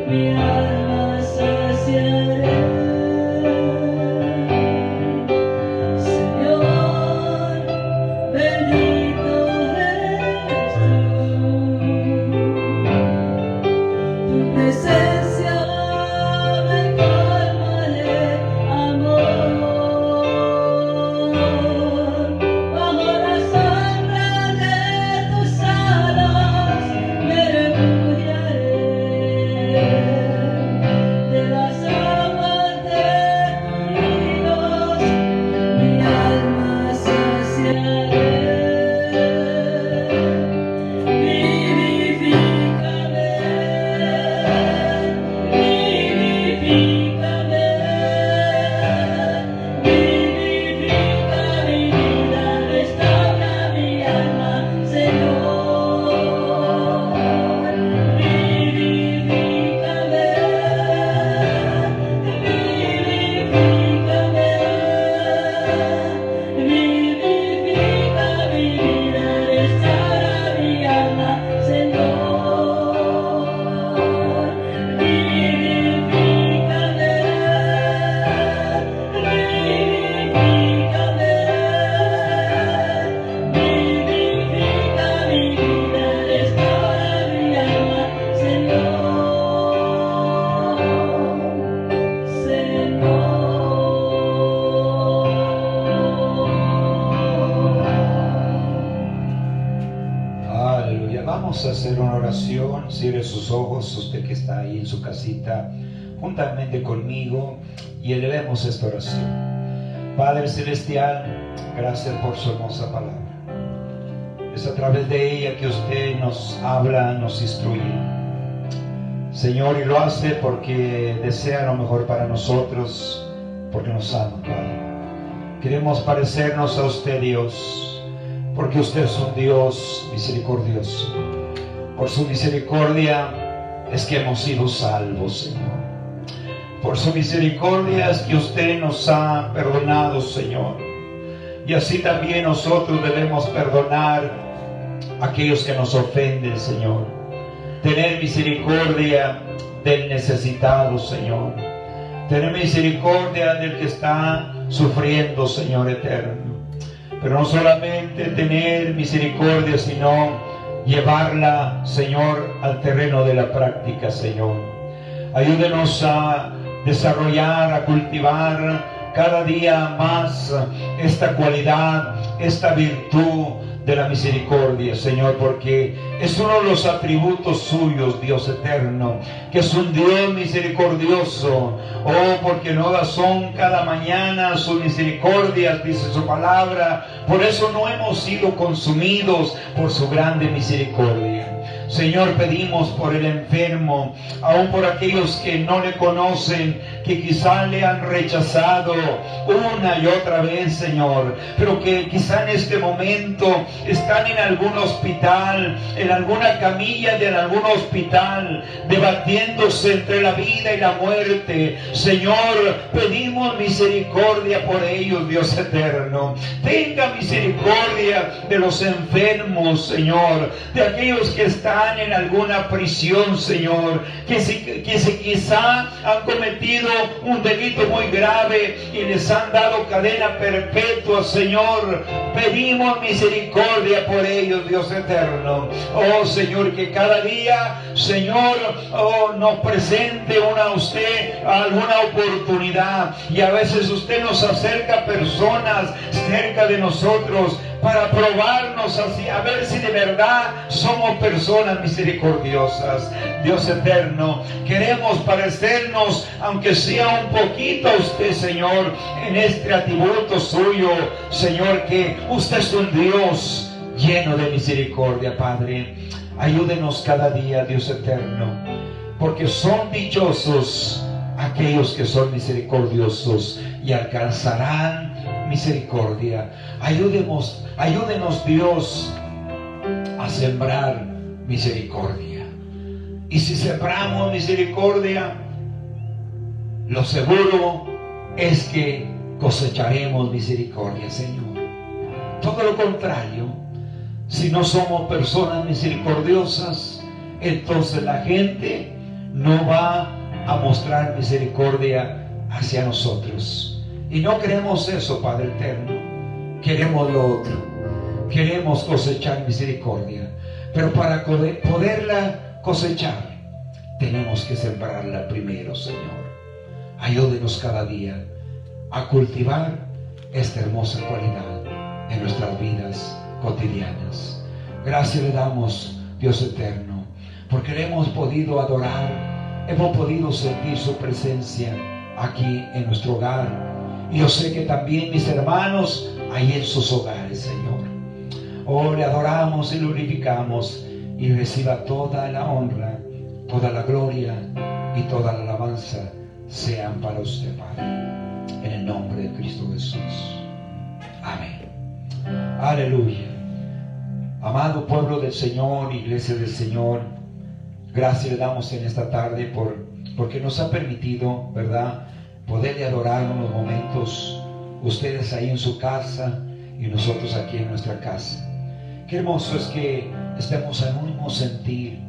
mi alma saciaré. Señor, bendito eres tú. Tu presencia me colma de amor. Bajo la sombra de tus alas me refugiaré. De las aguas de tus ríos mi alma saciaré. Vivifícame, vivifícame, vivifica mi vida, restaura mi alma, Señor. Vivifícame, vivifica mi vida, restaura mi alma, Señor. Vivifícame, vivifica mi vida, restaura mi alma, Señor. Aleluya. Vamos a hacer una oración. Cierre sus ojos, usted que está ahí en su casita, juntamente conmigo, y elevemos esta oración. Padre Celestial, gracias por su hermosa palabra. Es a través de ella que usted nos habla, nos instruye. Señor, y lo hace porque desea lo mejor para nosotros, porque nos ama, Padre. Queremos parecernos a usted, Dios, porque usted es un Dios misericordioso. Por su misericordia es que hemos sido salvos, Señor. Por su misericordia es que usted nos ha perdonado, Señor. Y así también nosotros debemos perdonar a aquellos que nos ofenden, Señor. Tener misericordia del necesitado, Señor. Tener misericordia del que está sufriendo, Señor eterno. Pero no solamente tener misericordia, sino llevarla, Señor, al terreno de la práctica, Señor. Ayúdenos a desarrollar, a cultivar cada día más esta cualidad, esta virtud de la misericordia, Señor, porque es uno de los atributos suyos, Dios eterno, que es un Dios misericordioso. Oh, porque nuevas son cada mañana sus misericordias, dice su palabra. Por eso no hemos sido consumidos por su grande misericordia. Señor, pedimos por el enfermo, aún por aquellos que no le conocen, que quizá le han rechazado una y otra vez, Señor, pero que quizá en este momento están en algún hospital, en alguna camilla de algún hospital, debatiéndose entre la vida y la muerte. Señor, pedimos misericordia por ellos, Dios eterno. Tenga misericordia de los enfermos, Señor, de aquellos que están en alguna prisión, Señor, que quizá han cometido un delito muy grave y les han dado cadena perpetua, Señor. Pedimos misericordia por ellos, Dios eterno. Oh, Señor, que cada día, Señor, nos presente a usted alguna oportunidad, y a veces usted nos acerca personas cerca de nosotros para probarnos así, a ver si de verdad somos personas misericordiosas. Dios eterno, queremos parecernos, aunque sea un poquito a usted, Señor, en este atributo suyo, Señor, que usted es un Dios lleno de misericordia, Padre. Ayúdenos cada día, Dios eterno, porque son dichosos aquellos que son misericordiosos y alcanzarán misericordia. Ayúdenos Dios a sembrar misericordia. Y si sembramos misericordia, lo seguro es que cosecharemos misericordia, Señor. Todo lo contrario, si no somos personas misericordiosas, entonces la gente no va a mostrar misericordia hacia nosotros. Y no queremos eso, Padre eterno. Queremos lo otro. Queremos cosechar misericordia. Pero para poderla cosechar, tenemos que sembrarla primero, Señor. Ayúdenos cada día a cultivar esta hermosa cualidad en nuestras vidas cotidianas. Gracias le damos, Dios eterno, porque le hemos podido adorar, hemos podido sentir su presencia aquí en nuestro hogar. Y yo sé que también mis hermanos ahí en sus hogares, Señor. Oh, le adoramos y glorificamos, y reciba toda la honra, toda la gloria y toda la alabanza sean para usted, Padre, en el nombre de Cristo Jesús. Amén. Aleluya. Amado pueblo del Señor, iglesia del Señor, gracias le damos en esta tarde porque nos ha permitido, ¿verdad?, poderle adorar unos momentos, ustedes ahí en su casa y nosotros aquí en nuestra casa. Qué hermoso es que estemos en un mismo sentir,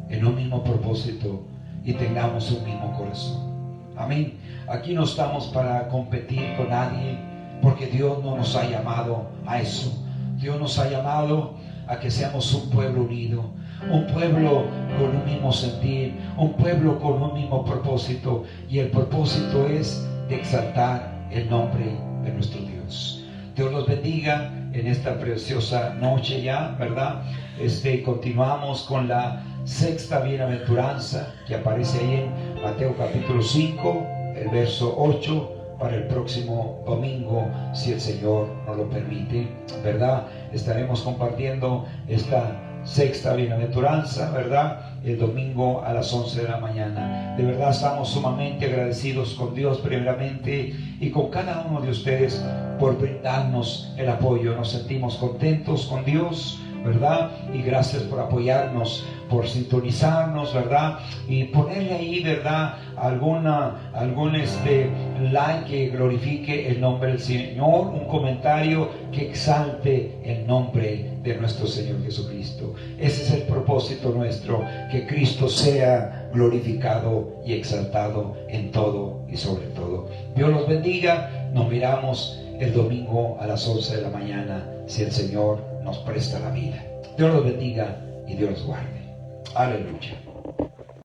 en un mismo propósito y tengamos un mismo corazón. Amén. Aquí no estamos para competir con nadie, porque Dios no nos ha llamado a eso. Dios nos ha llamado a que seamos un pueblo unido, un pueblo con un mismo sentir, un pueblo con un mismo propósito, y el propósito es de exaltar el nombre de nuestro Dios. Dios los bendiga en esta preciosa noche ya, ¿verdad? Continuamos con la sexta bienaventuranza que aparece ahí en Mateo capítulo 5, el verso 8, para el próximo domingo, si el Señor nos lo permite, ¿verdad? Estaremos compartiendo esta sexta bienaventuranza, ¿verdad?, el domingo a las 11 de la mañana. De verdad estamos sumamente agradecidos con Dios primeramente y con cada uno de ustedes por brindarnos el apoyo. Nos sentimos contentos con Dios, ¿verdad? Y gracias por apoyarnos, por sintonizarnos, ¿verdad? Y ponerle ahí, ¿verdad?, algún like que glorifique el nombre del Señor, un comentario que exalte el nombre de nuestro Señor Jesucristo. Ese es el propósito nuestro, que Cristo sea glorificado y exaltado en todo y sobre todo. Dios los bendiga. Nos miramos el domingo a las 11 de la mañana, si el Señor nos presta la vida. Dios los bendiga y Dios los guarde. Aleluya.